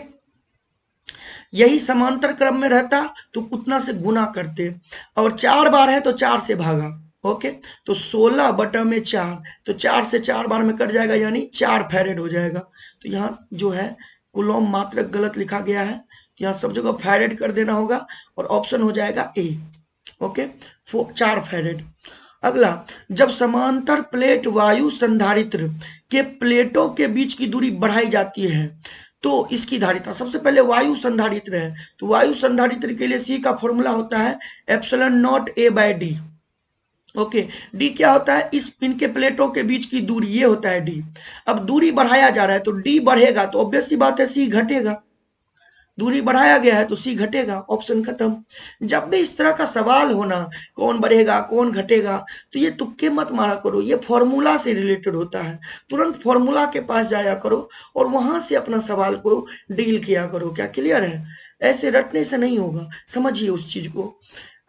यही समांतर क्रम में रहता तो उतना से गुना करते, और 4 बार है तो 4 से भागा। ओके, तो 16 बटा में 4, तो 4 से 4 बार में कट जाएगा, यानी 4 फैरेड हो जाएगा। तो यहाँ जो है कुलॉम मात्रक गलत लिखा गया है, तो यहाँ सब जगह फैरेड कर देना होगा, और ऑप्शन हो जाएगा ए। Okay, 4 farad. अगला, जब समांतर प्लेट वायु संधारित्र के प्लेटों के बीच की दूरी बढ़ाई जाती है तो इसकी धारिता, सबसे पहले वायु संधारित्र है तो वायु संधारित्र के लिए सी का फॉर्मूला होता है ε0 A/d। ओके, डी क्या होता है? इस इनके प्लेटों के बीच की दूरी, ये होता है डी। अब दूरी बढ़ाया जा रहा है तो डी बढ़ेगा तो ऑब्वियस सी बात है सी घटेगा, दूरी बढ़ाया गया है तो सी घटेगा, ऑप्शन खत्म। जब भी इस तरह का सवाल होना, कौन बढ़ेगा कौन घटेगा, तो ये तुक्के मत मारा करो, ये फॉर्मूला से रिलेटेड होता है, तुरंत फॉर्मूला के पास जाया करो और वहां से अपना सवाल को डील किया करो। क्या क्लियर है? ऐसे रटने से नहीं होगा, समझिए उस चीज को।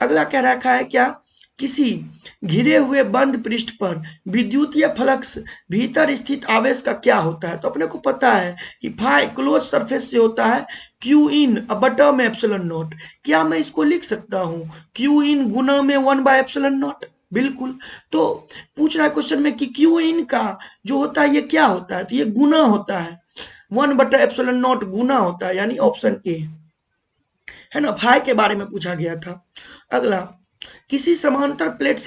अगला क्या रखा है, क्या किसी घिरे हुए बंद पृष्ठ पर विद्युतीय फ्लक्स भीतर स्थित आवेश का क्या होता है? तो अपने को पता है कि फाई क्लोज सरफेस से होता है क्यू इन बटा में एप्सिलॉन नॉट। क्या मैं इसको लिख सकता हूँ क्यू इन गुना में 1/ε0? बिल्कुल। तो पूछ रहा है क्वेश्चन में कि क्यू इन का जो होता है ये क्या होता है, तो ये गुना होता है, 1/ε0 गुना होता है, यानी ऑप्शन ए है ना, फाई के बारे में पूछा गया था। अगला, किसी समांतर प्लेट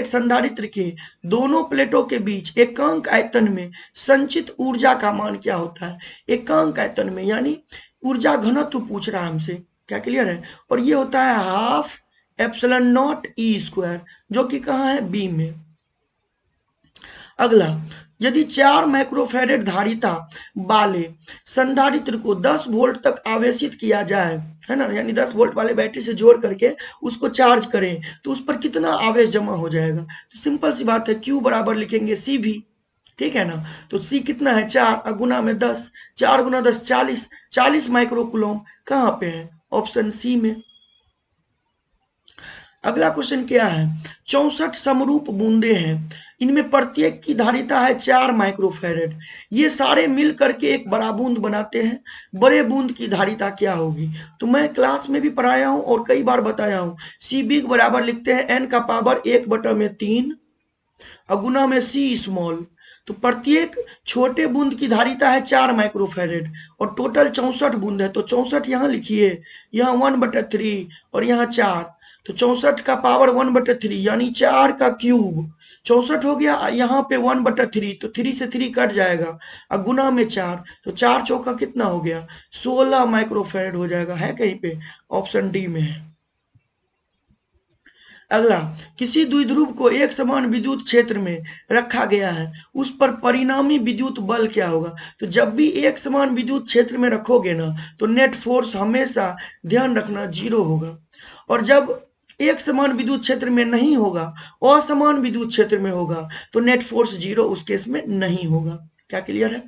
संधारित्र के दोनों प्लेटों के बीच एकांक आयतन में संचित ऊर्जा का मान क्या होता है? एकांक आयतन में, यानी ऊर्जा घनत्व पूछ रहा है हमसे। क्या क्लियर है? और ये होता है 12ε0 E², जो कि कहाँ है? बी में। अगला, यदि 4 माइक्रोफैरेड धारिता वाले संधारित्र को 10 वोल्ट तक आवेशित किया जाए, है ना, यानी 10 वोल्ट वाले बैटरी से जोड़ करके उसको चार्ज करें तो उस पर कितना आवेश जमा हो जाएगा? तो सिंपल सी बात है, Q बराबर लिखेंगे CV, ठीक है ना। तो C कितना है? 4 गुना में 10, 4 गुना 10 40, 40 माइक्रो कूलम कहाँ पे है? ऑप्शन सी में। अगला क्वेश्चन क्या है, 64 समरूप बूंदे हैं, इनमें प्रत्येक की धारिता है 4 माइक्रोफैरेड, ये सारे मिल करके एक बड़ा बूंद बनाते हैं, बड़े बूंद की धारिता क्या होगी। तो मैं क्लास में भी पढ़ाया हूं और कई बार बताया हूं, सी बिग बराबर लिखते हैं n का पावर 1/3 अगुना में सी स्मॉल। तो प्रत्येक छोटे बूंद की धारिता है 4 माइक्रोफैरेड और टोटल 64 बूंद है, तो 64 यहाँ लिखिए, यहाँ 1/3 और यहाँ 4, तो 64 का पावर 1/3 यानी 4 का क्यूब 64 हो गया, यहाँ पे 1/3 तो 3 से 3 कट जाएगा और गुना में 4, तो 4 चौका कितना हो गया 16 माइक्रोफैरेड हो जाएगा, है कहीं पे, ऑप्शन डी में है। अगला, किसी द्विध्रुव को एक समान विद्युत क्षेत्र में रखा गया है, उस पर परिणामी विद्युत बल क्या होगा। तो जब भी एक समान विद्युत क्षेत्र में रखोगे ना, तो नेट फोर्स हमेशा ध्यान रखना 0 होगा, और जब एक समान विद्युत क्षेत्र में नहीं होगा, असमान विद्युत क्षेत्र में होगा, तो नेट फोर्स 0 उस केस में नहीं होगा। क्या क्लियर है?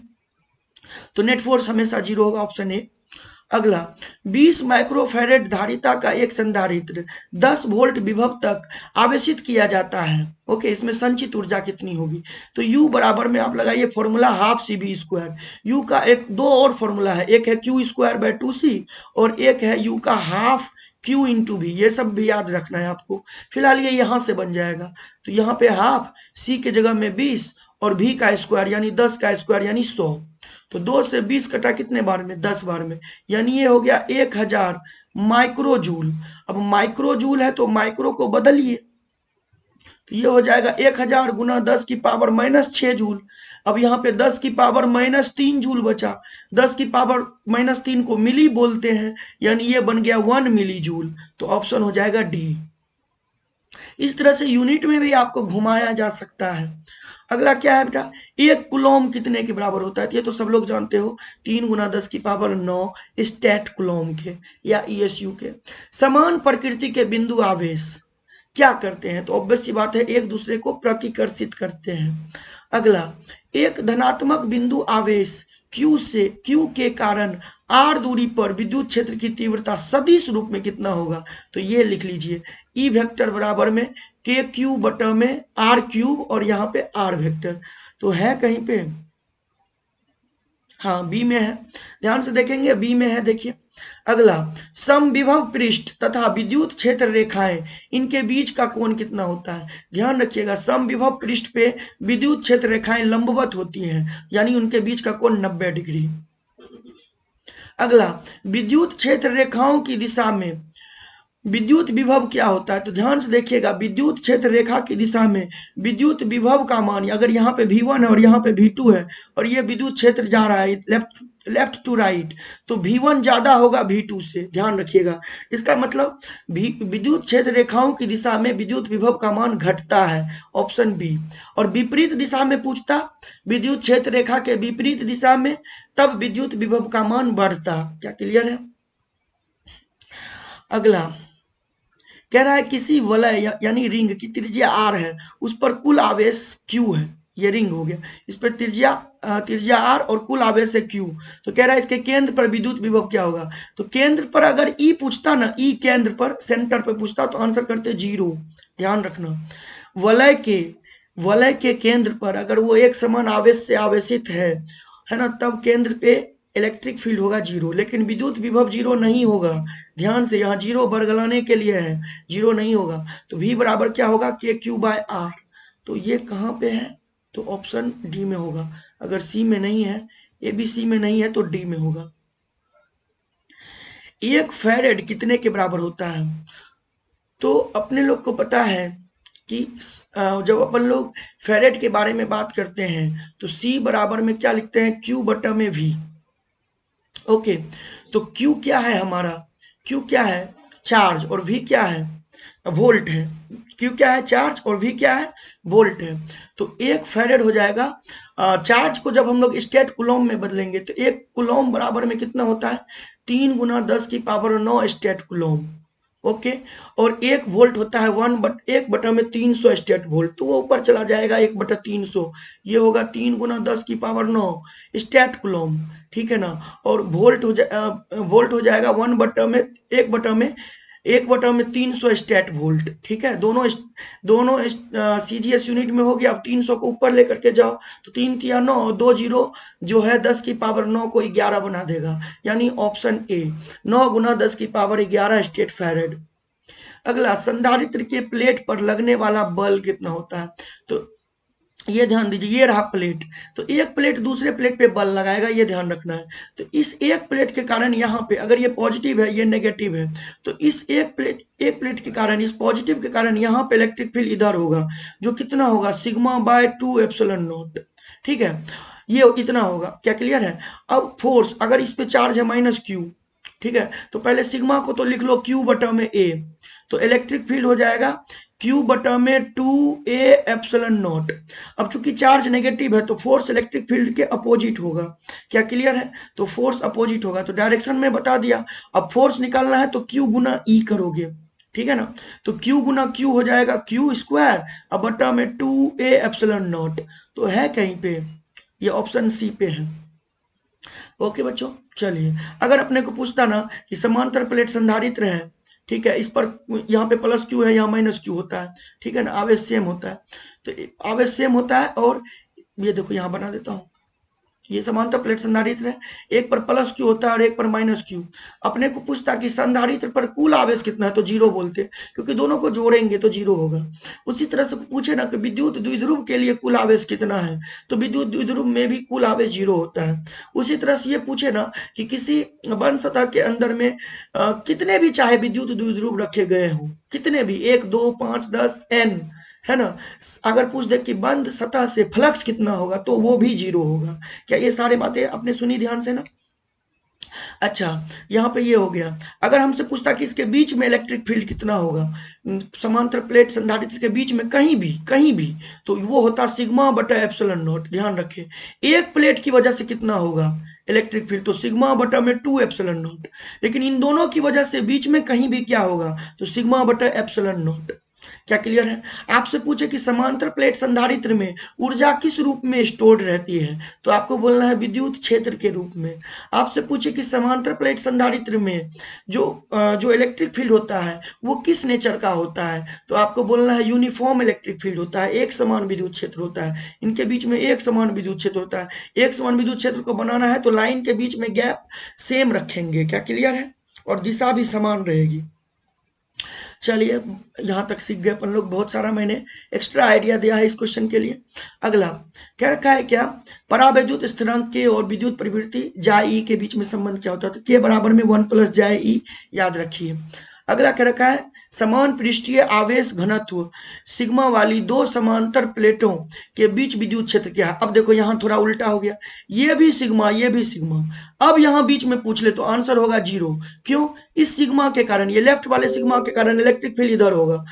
तो नेट फोर्स हमेशा 0 होगा, ऑप्शन ए। अगला, 20 माइक्रोफैरेड धारिता का एक संधारित्र 10 वोल्ट विभव तक आवेशित किया जाता है। ओके, इसमें संचित ऊर्जा कितनी होगी। तो U बराबर में आप लगाइए formula half C B square. U का एक दो और फॉर्मूला है, एक है क्यू स्क्वायर बाय 2c और एक है यू का हाफ Q इंटू भी, ये सब भी याद रखना है आपको। फिलहाल ये यहाँ से बन जाएगा, तो यहाँ पे हाफ, C के जगह में 20 और V का स्क्वायर यानी 10 का स्क्वायर यानी 100, तो 2 से 20 कटा कितने बार में 10 बार में, यानी ये हो गया 1000 माइक्रो जूल। अब माइक्रो जूल है तो माइक्रो को बदलिए, तो ये हो जाएगा 1000 गुना 10 की पावर -6 जूल। अब यहाँ पे 10 की पावर -3 जूल बचा, 10 की पावर -3 को मिली बोलते हैं, यानी ये बन गया 1 मिली जूल, तो ऑप्शन हो जाएगा डी। इस तरह से यूनिट में भी आपको घुमाया जा सकता है। अगला क्या है बेटा, एक कुलोम कितने के बराबर होता है, ये तो सब लोग जानते हो, 3 गुना 10 की पावर 9 स्टैट कुलोम के या ईएसयू के। समान प्रकृति के बिंदु आवेश क्या करते हैं, तो ऑब्वियस सी बात है एक दूसरे को प्रतिकर्षित करते हैं। अगला, एक धनात्मक बिंदु आवेश Q के कारण R दूरी पर विद्युत क्षेत्र की तीव्रता सदिश रूप में कितना होगा, तो ये लिख लीजिए, E वेक्टर बराबर में KQ बटा में R क्यूब और यहाँ पे R वेक्टर, तो है कहीं पे, हाँ बी में है, ध्यान से देखेंगे बी में है। देखिए अगला, समविभव पृष्ठ तथा विद्युत क्षेत्र रेखाएं, इनके बीच का कोण कितना होता है। ध्यान रखिएगा, समविभव पृष्ठ पे विद्युत क्षेत्र रेखाएं लंबवत होती हैं, यानी उनके बीच का कोण 90 डिग्री। अगला, विद्युत क्षेत्र रेखाओं की दिशा में विद्युत विभव क्या होता है, तो ध्यान से देखिएगा, विद्युत क्षेत्र रेखा की दिशा में विद्युत विभव का मान, अगर यहाँ पे V1 है और यहाँ पे V2 है और ये विद्युत क्षेत्र जा रहा है लेफ्ट टू राइट, तो V1 ज्यादा होगा V2 से, ध्यान रखिएगा। इसका मतलब विद्युत क्षेत्र रेखाओं की दिशा में विद्युत विभव का मान घटता है, ऑप्शन बी। और विपरीत दिशा में पूछता, विद्युत क्षेत्र रेखा के विपरीत दिशा में, तब विद्युत विभव का मान बढ़ता। क्या क्लियर है? अगला कह रहा है किसी वलय यानी रिंग की त्रिज्या r है, उस पर कुल आवेश q है, ये रिंग हो गया, इस पर त्रिज्या r और कुल आवेश है q। तो कह रहा है इसके केंद्र पर विद्युत विभव क्या होगा, तो केंद्र पर अगर E पूछता ना, E केंद्र पर सेंटर पर पूछता तो आंसर करते 0। ध्यान रखना, वलय के केंद्र पर अगर वो एक समान आवेश से आवेशित है ना, तब केंद्र पे इलेक्ट्रिक फील्ड होगा 0, लेकिन विद्युत विभव 0 नहीं होगा। ध्यान से, यहाँ 0 बरगलाने के लिए है, 0 नहीं होगा। तो V बराबर क्या होगा KQ/R। तो ये कहाँ पे है, तो ऑप्शन डी में होगा। अगर सी में नहीं है, ABC में नहीं है, तो डी में होगा। 1 फैरेड कितने के बराबर होता है, तो अपने लोग को पता है कि जब अपन लोग फैरेड के बारे में बात करते हैं तो C बराबर में क्या लिखते हैं, Q बटा में V। ओके, तो Q क्या है हमारा, Q क्या है चार्ज और V क्या है वोल्ट है। Q क्या है चार्ज और V क्या है वोल्ट है। तो 1 फैरेड हो जाएगा, चार्ज को जब हम लोग स्टेट कुलोम में बदलेंगे तो 1 कुलोम बराबर में कितना होता है, 3 गुना 10 की पावर 9 स्टेट कुलोम। ओके, और 1 वोल्ट होता है 1 बटा में 300 स्टेट वोल्ट, तो वो ऊपर चला जाएगा 1/300, ये होगा 3 गुना 10 की पावर 9 स्टेट कुलोम, ठीक है ना। और वोल्ट हो जाएगा 1 बटा में 1 बटा में 300 स्टैट वोल्ट, ठीक है। दोनों सीजीएस यूनिट में हो गया। अब 300 को ऊपर लेकर के जाओ तो 3 तिया 9, 2 जीरो जो है 10 की पावर 9 को 11 बना देगा, यानी ऑप्शन ए 9 गुना 10 की पावर 11 स्टेट फैरेड। अगला, संधारित्र के प्लेट पर लगने वाला बल कितना होता है? तो ये ध्यान दीजिए, ये रहा प्लेट, तो एक प्लेट दूसरे प्लेट पे बल लगाएगा, ये ध्यान रखना है। तो इस एक प्लेट के कारण यहाँ पे अगर ये पॉजिटिव है, ये नेगेटिव है, तो इस एक प्लेट के कारण, इस पॉजिटिव के कारण यहाँ पे इलेक्ट्रिक फील्ड इधर होगा, जो कितना होगा, सिग्मा बाय 2 एप्सिलॉन नॉट, ठीक है। ये इतना होगा, क्या क्लियर है? अब फोर्स, अगर इस पे चार्ज है माइनस क्यू, ठीक है, तो पहले सिग्मा को तो लिख लो क्यू बटा में ए, तो इलेक्ट्रिक फील्ड हो जाएगा क्यू बटा में 2a एप्सिलॉन नॉट। अब चूंकि चार्ज नेगेटिव है तो फोर्स इलेक्ट्रिक फील्ड के अपोजिट होगा, क्या क्लियर है? तो फोर्स अपोजिट होगा, तो डायरेक्शन में बता दिया। अब फोर्स निकालना है तो क्यू गुना ई करोगे, ठीक है ना। तो क्यू गुना क्यू हो जाएगा क्यू स्क्वायर, अब बटा में 2a एप्सिलॉन नॉट, तो है कहीं पे, ये ऑप्शन सी पे है। ओके बच्चों, चलिए, अगर अपने को पूछता ना कि समांतर प्लेट संधारित्र है, ठीक है, इस पर यहाँ पे प्लस क्यू है, यहाँ माइनस क्यू होता है, ठीक है ना, आवेश सेम होता है, तो आवेश सेम होता है। और ये देखो यहाँ बना देता हूँ, ये समांतर प्लेट संधारित्र है, एक पर प्लस क्यू होता है और एक पर माइनस क्यू। अपने को पूछता कि संधारित्र पर कुल आवेश कितना है, तो जीरो बोलते, क्योंकि दोनों को जोड़ेंगे तो जीरो होगा। उसी तरह से पूछे ना कि विद्युत द्विध्रुव के लिए कुल आवेश कितना है, तो विद्युत द्विध्रुव में भी कुल आवेश जीरो होता है। उसी तरह से ये पूछे ना कि किसी बंद सतह के अंदर में कितने भी चाहे विद्युत द्विध्रुव रखे गए हों, कितने भी, 1 2 5 10 n, है ना, अगर पूछ दे कि बंद सतह से फ्लक्स कितना होगा, तो वो भी जीरो होगा। क्या ये सारी बातें आपने सुनी ध्यान से ना? अच्छा, यहाँ पे ये हो गया। अगर हमसे पूछता कि इसके बीच में इलेक्ट्रिक फील्ड कितना होगा, समांतर प्लेट संधारित्र के बीच में कहीं भी, तो वो होता सिग्मा बटा एप्सिलॉन नॉट। ध्यान रखें, एक प्लेट की वजह से कितना होगा इलेक्ट्रिक फील्ड, तो सिग्मा बटा में 2 एप्सिलॉन नॉट। लेकिन इन दोनों की वजह से बीच में कहीं भी क्या होगा, तो सिग्मा बटा एप्सिलॉन नॉट। क्या क्लियर है? आपसे पूछे कि समांतर प्लेट संधारित्र में ऊर्जा किस रूप में स्टोर्ड रहती है, तो आपको बोलना है विद्युत क्षेत्र के रूप में। आपसे पूछे कि समांतर प्लेट संधारित्र में जो इलेक्ट्रिक फील्ड होता है वो किस नेचर का होता है, तो आपको बोलना है यूनिफॉर्म इलेक्ट्रिक फील्ड होता है, एक समान विद्युत क्षेत्र होता है, इनके बीच में एक समान विद्युत क्षेत्र होता है। एक समान विद्युत क्षेत्र को बनाना है तो लाइन के बीच में गैप सेम रखेंगे, क्या क्लियर है? और दिशा भी समान रहेगी। चलिए, यहाँ तक सीख गए अपन लोग, बहुत सारा मैंने एक्स्ट्रा आइडिया दिया है इस क्वेश्चन के लिए। अगला क्या रखा है, क्या परावैद्युत स्थिरांक के और विद्युत प्रवृत्ति जाए ई के बीच में संबंध क्या होता है, तो के बराबर में 1 प्लस जाए ई, याद रखिए। अगला क्या रखा है, समान पृष्ठीय आवेश घनत्व सिग्मा वाली दो समांतर प्लेटों के बीच विद्युत क्षेत्र क्या है। अब देखो यहाँ थोड़ा उल्टा हो गया, ये भी सिग्मा, ये भी सिग्मा, अब यहाँ बीच में पूछ ले तो आंसर होगा जीरो। क्यों? इस सिग्मा के कारण, ये लेफ्ट वाले सिग्मा के कारण इलेक्ट्रिक फील्ड इधर होगा,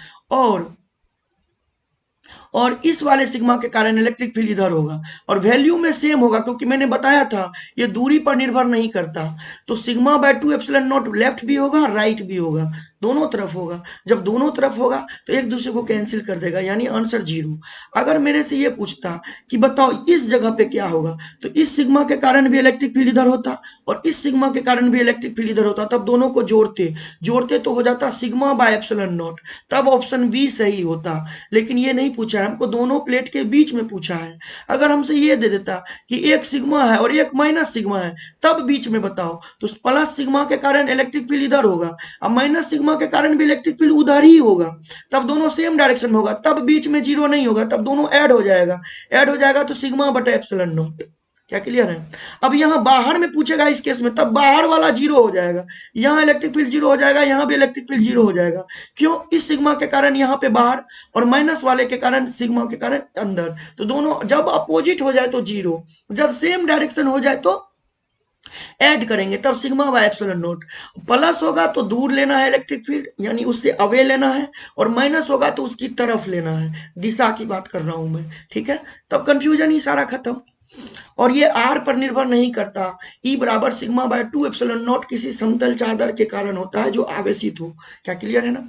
और इस वाले सिग्मा के कारण इलेक्ट्रिक फील्ड इधर होगा, और वैल्यू में सेम होगा, क्योंकि मैंने बताया था ये दूरी पर निर्भर नहीं करता। तो sigma bye 2 epsilon not left भी होगा राइट भी होगा, दोनों तरफ होगा। जब दोनों तरफ होगा तो एक दूसरे को कैंसिल कर देगा, यानी आंसर जीरो। अगर मेरे से ये पूछता कि बताओ इस जगह पे क्या होगा, तो इस सिग्मा के कारण भी इलेक्ट्रिक फील्ड इधर होता और इस सिग्मा के कारण भी इलेक्ट्रिक फील्ड इधर होता, तब दोनों को जोड़ते तो हो जाता सिग्मा बाय एप्सिलॉन नॉट, तब ऑप्शन बी सही होता। लेकिन ये नहीं पूछा है हमको, दोनों प्लेट के बीच में पूछा है। अगर हमसे ये दे देता कि एक सिग्मा है और एक माइनस सिग्मा है, तब बीच में बताओ, तो प्लस सिग्मा के कारण इलेक्ट्रिक फील्ड इधर होगा, अब माइनस सिग्मा के कारण भी इलेक्ट्रिक फील्ड उधर ही होगा, तब दोनों सेम डायरेक्शन में होगा, तब बीच में जीरो नहीं होगा, तब दोनों ऐड हो जाएगा तो सिग्मा बटा एप्सिलॉन नॉट। क्या क्लियर है? अब यहाँ बाहर में पूछेगा इस केस में, तब बाहर वाला जीरो हो जाएगा, यहाँ इलेक्ट्रिक फील्ड जीरो हो जाएगा, यहाँ भी इलेक्ट्रिक फील्ड जीरो हो जाएगा। क्यों? इस सिग्मा के कारण यहाँ पे बाहर, और माइनस वाले के कारण सिग्मा के कारण अंदर, तो दोनों जब अपोजिट हो जाए तो जीरो, जब सेम डायरेक्शन हो जाए तो ऐड करेंगे, तब sigma by epsilon not. Plus होगा तो दूर लेना है इलेक्ट्रिक फील्ड, यानी उससे अवे लेना है, और माइनस होगा तो उसकी तरफ लेना है, दिशा की बात कर रहा हूं मैं, ठीक है। तब कंफ्यूजन ही सारा खत्म। और ये आर पर निर्भर नहीं करता, ई बराबर सिग्मा बाय 2 एप्सिलॉन नॉट किसी समतल चादर के कारण होता है जो आवेशित हो। क्या क्लियर है ना?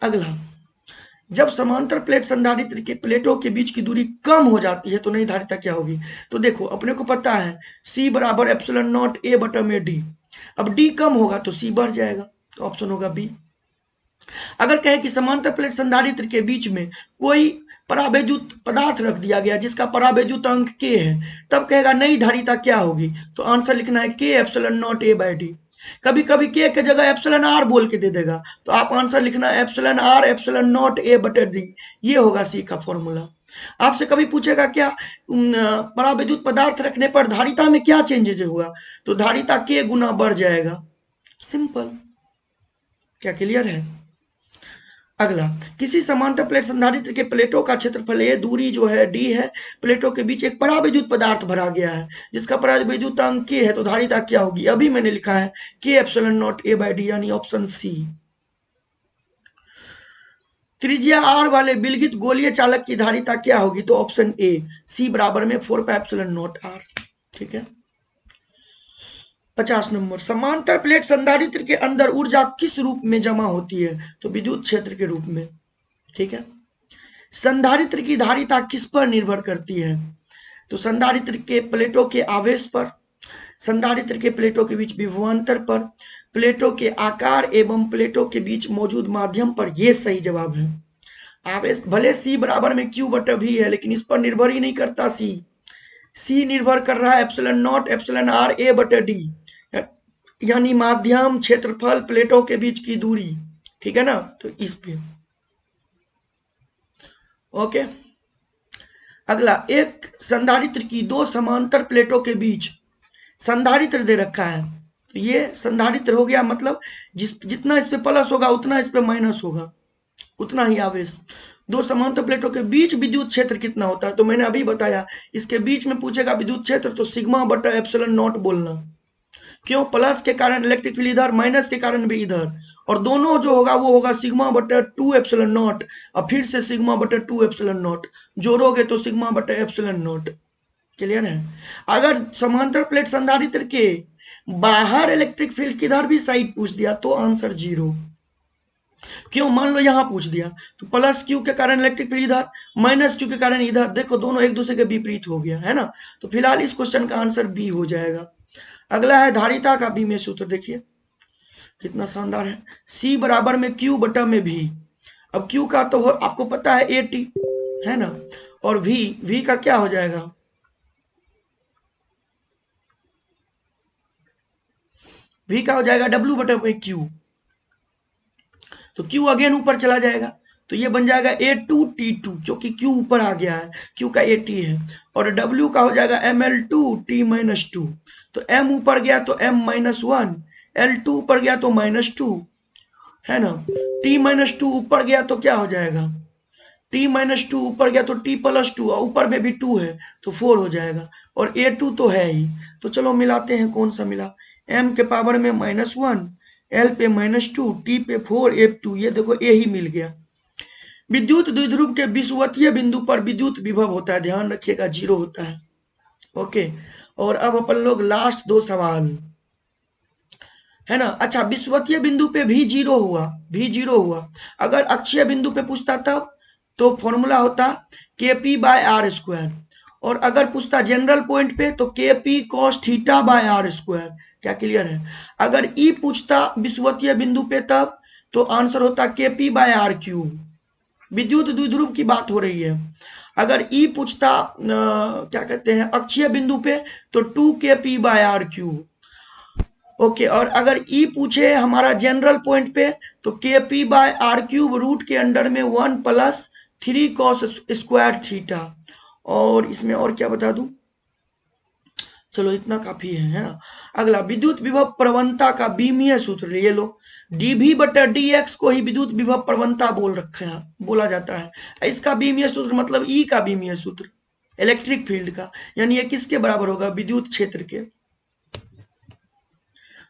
अगला, जब समांतर प्लेट संधारित्र के प्लेटों के बीच की दूरी कम हो जाती है तो नहीं धारिता क्या होगी, तो देखो अपने को पता है सी बराबर एप्सिलॉन नॉट ए बटा में डी, अब डी कम होगा तो सी बढ़ जाएगा, तो ऑप्शन होगा बी। अगर कहे कि समांतर प्लेट संधारित्र के बीच में कोई परावैद्युत पदार्थ रख दिया गया जिसका परावैद्युत अंक k है, तब कहेगा नई धारिता क्या होगी, तो आंसर लिखना है k epsilon not a by D. कभी कभी k के जगह एप्सिलॉन r बोल के दे देगा, तो आप आंसर लिखना है epsilon r epsilon not a बटे डी। ये होगा सी का फॉर्मूला। आपसे कभी पूछेगा क्या परावैद्युत पदार्थ रखने पर धारिता में क्या चेंजेज हुआ, तो धारिता k गुना बढ़ जाएगा। सिंपल। क्या क्लियर है? अगला, किसी समांतर प्लेट संधारित्र के प्लेटों का क्षेत्रफल ए, दूरी जो है डी है, प्लेटों के बीच एक परावैद्युत पदार्थ भरा गया है जिसका परावैद्युत अंक के है, तो धारिता क्या होगी? अभी मैंने लिखा है के epsilon not a by D, यानी ऑप्शन सी। त्रिज्या आर वाले विलगित गोलीय चालक की धारिता क्या होगी? तो ऑप्शन ए, सी बराबर में 4 पाई एप्सिलॉन नॉट आर। ठीक है। 50 नंबर, समांतर प्लेट संधारित्र के अंदर ऊर्जा किस रूप में जमा होती है? तो विद्युत क्षेत्र के रूप में। ठीक है। संधारित्र की धारिता किस पर निर्भर करती है? तो संधारित्र के प्लेटों के आवेश पर, संधारित्र के प्लेटों के बीच विभवांतर पर, प्लेटों के आकार एवं प्लेटों के बीच मौजूद माध्यम पर। ये सही जवाब है। आवेश भले सी बराबर में क्यू बटा भी है, लेकिन इस पर निर्भर ही नहीं करता सी निर्भर कर रहा है epsilon not epsilon R A बटे डी, यानी माध्यम, क्षेत्रफल, प्लेटों के बीच की दूरी। ठीक है ना? तो इस पे ओके। अगला, एक संधारित्र की दो समांतर प्लेटों के बीच संधारित्र दे रखा है, तो ये संधारित्र हो गया, मतलब जितना इस पे प्लस होगा उतना इस पे माइनस होगा, उतना ही आवेश। दो समांतर प्लेटों के बीच विद्युत क्षेत्र कितना होता है? तो मैंने अभी बताया, इसके बीच में पूछेगा विद्युत क्षेत्र, तो सिग्मा बटा एप्सिलॉन नॉट बोलना। क्यों? प्लस के कारण इलेक्ट्रिक फील्ड इधर, माइनस के कारण भी इधर, और दोनों जो होगा वो होगा सिग्मा बटा 2 एप्सिलॉन नॉट, और फिर से सिग्मा बटा 2 एप्सिलॉन नॉट, जोड़ोगे तो सिग्मा बटा एप्सिलॉन नॉट। क्लियर है? अगर समांतर प्लेट संधारित्र के बाहर इलेक्ट्रिक फील्ड किधर भी साइड पूछ दिया तो आंसर 0। क्यों? मान लो यहां पूछ दिया, तो प्लस क्यू के कारण इलेक्ट्रिक फील्ड इधर, माइनस क्यू के कारण इधर, देखो दोनों एक दूसरे के विपरीत हो गया है ना। तो फिलहाल इस क्वेश्चन का आंसर बी हो जाएगा। अगला है धारिता का बी में सूत्र, देखिए कितना शानदार है। सी बराबर में क्यू बटा में भी। अब क्यू का तो आपको पता है ए टी, है ना, और वी का क्या हो जाएगा? वी का हो जाएगा डब्ल्यू बटा में क्यू, तो क्यू अगेन ऊपर चला जाएगा, तो ये बन जाएगा A2T2, क्योंकि क्यू ऊपर आ गया है, क्यू का AT है, और डब्ल्यू का हो जाएगा ML2T-2, तो M ऊपर गया तो M-1, L2 ऊपर गया तो -2, है ना, T-2 ऊपर गया तो क्या हो जाएगा? T-2 ऊपर गया तो T+2, और ऊपर में भी 2 है तो 4 हो जाएगा, और A2 तो है ही। तो चलो मिलाते हैं, कौन सा मिला? M के पावर में -1, L पे -2, T पे 4, F2, ये देखो A ही मिल गया। विद्युत द्विध्रुव के विषुवतीय बिंदु पर विद्युत विभव होता है, ध्यान रखिएगा 0 होता है। ओके, और अब अपन लोग लास्ट दो सवाल, है ना। अच्छा, विषुवतीय बिंदु पे भी 0 हुआ, भी 0 हुआ। अगर अक्षीय बिंदु पे पूछता तब तो फॉर्मूला होता KP बाय आर स्क्वायर, और अगर पूछता जनरल पॉइंट पे तो KP cos theta by r square. क्या क्लियर है? अगर ई पूछता विषुवतीय बिंदु पे तब तो आंसर होता KP बाय आर क्यूब। विद्युत द्विध्रुव की बात हो रही है। अगर ई पूछता क्या कहते हैं अक्षीय बिंदु पे तो 2KP bye r cube. Okay, और अगर ई पूछे हमारा जनरल पॉइंट पे तो KP by r cube root के अंडर में 1 प्लस 3 cos स्क्वायर थीटा। और इसमें और क्या बता दूं? चलो इतना काफी है ना। अगला, विद्युत विभव प्रवणता का बीमीय सूत्र ये लो। डीवी बटा डीएक्स को ही विद्युत विभव प्रवणता बोला जाता है। इसका बीमीय सूत्र मतलब ई का बीमीय सूत्र इलेक्ट्रिक फील्ड का, यानी ये किसके बराबर होगा? विद्युत क्षेत्र के।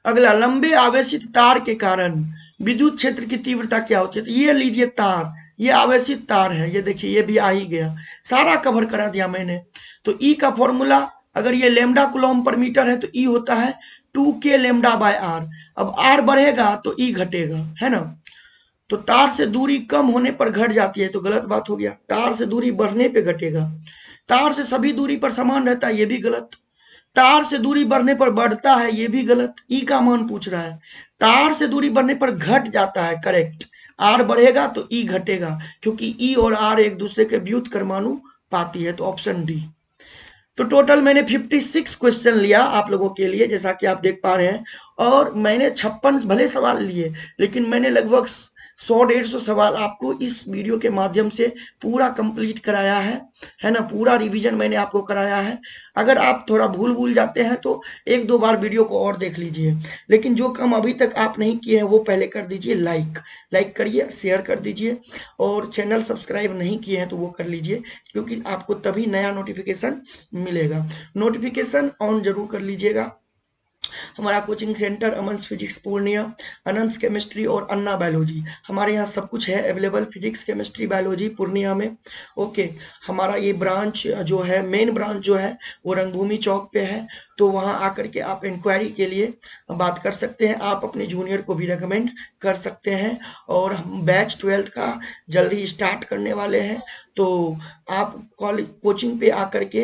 अगला, लंबे आवेशित तार के कारण विद्युत क्षेत्र की तीव्रता क्या होती है? तो ये लीजिए तार, ये आवेशित तार है, ये देखिए ये भी आ ही गया, सारा कवर करा दिया मैंने। तो ई का फॉर्मूला, अगर ये लैम्डा कूलम्ब पर मीटर है तो ई होता है 2K लैम्डा बाय आर। अब आर बढ़ेगा तो ई घटेगा, है ना। तो तार से दूरी कम होने पर घट जाती है, तो गलत बात हो गया। तार से दूरी बढ़ने पे घटेगा, तार से सभी दूरी पर समान रहता है, ये भी गलत। तार से दूरी बढ़ने पर बढ़ता है, ये भी गलत। ई का मान पूछ रहा है। तार से दूरी बढ़ने पर घट जाता है, करेक्ट। आर बढ़ेगा तो ई घटेगा, क्योंकि ई और आर एक दूसरे के व्युत्क्रमानुपाती है, तो ऑप्शन डी। तो टोटल मैंने 56 क्वेश्चन लिया आप लोगों के लिए, जैसा कि आप देख पा रहे हैं। और मैंने 56 भले सवाल लिए, लेकिन मैंने लगभग 100-150 सवाल आपको इस वीडियो के माध्यम से पूरा कंप्लीट कराया है ना। पूरा रिवीजन मैंने आपको कराया है। अगर आप थोड़ा भूल भूल जाते हैं तो एक दो बार वीडियो को और देख लीजिए, लेकिन जो काम अभी तक आप नहीं किए हैं वो पहले कर दीजिए। लाइक करिए, शेयर कर दीजिए, और चैनल सब्सक्राइब नहीं किए हैं तो वो कर लीजिए, क्योंकि आपको तभी नया नोटिफिकेशन मिलेगा। नोटिफिकेशन ऑन जरूर कर लीजिएगा। हमारा कोचिंग सेंटर अमन्स फिजिक्स पूर्णिया, अनंत केमिस्ट्री और अन्ना बायोलॉजी, हमारे यहाँ सब कुछ है available, physics chemistry biology Purnia में। ओके, हमारा ये ब्रांच जो है, मेन ब्रांच जो है वो रंगभूमि चौक पे है, तो वहाँ आकर के आप इंक्वायरी के लिए बात कर सकते हैं। आप अपने जूनियर को भी रेकमेंड कर सकते हैं। और हम बैच 12th का जल्दी स्टार्ट करने वाले हैं, तो आप कॉलेज कोचिंग पे आकर के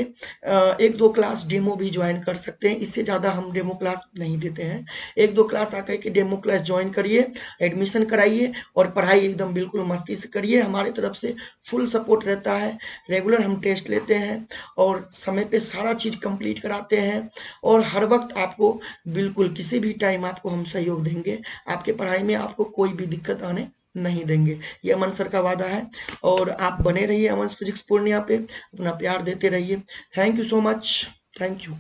एक दो क्लास डेमो भी ज्वाइन कर सकते हैं। इससे ज़्यादा हम डेमो क्लास नहीं देते हैं। एक दो क्लास आकर के डेमो क्लास ज्वाइन करिए, एडमिशन कराइए, और पढ़ाई एकदम बिल्कुल मस्ती से करिए। हमारी तरफ से फुल सपोर्ट रहता है। रेगुलर हम टेस्ट लेते हैं और समय पे सारा चीज़ कंप्लीट कराते हैं, और हर वक्त आपको बिल्कुल किसी भी टाइम आपको हम सहयोग देंगे। आपके पढ़ाई में आपको कोई भी दिक्कत आने नहीं देंगे, ये अमन सर का वादा है। और आप बने रहिए अमन फिजिक्स पूर्णिया पे, अपना प्यार देते रहिए। Thank you so much. Thank you.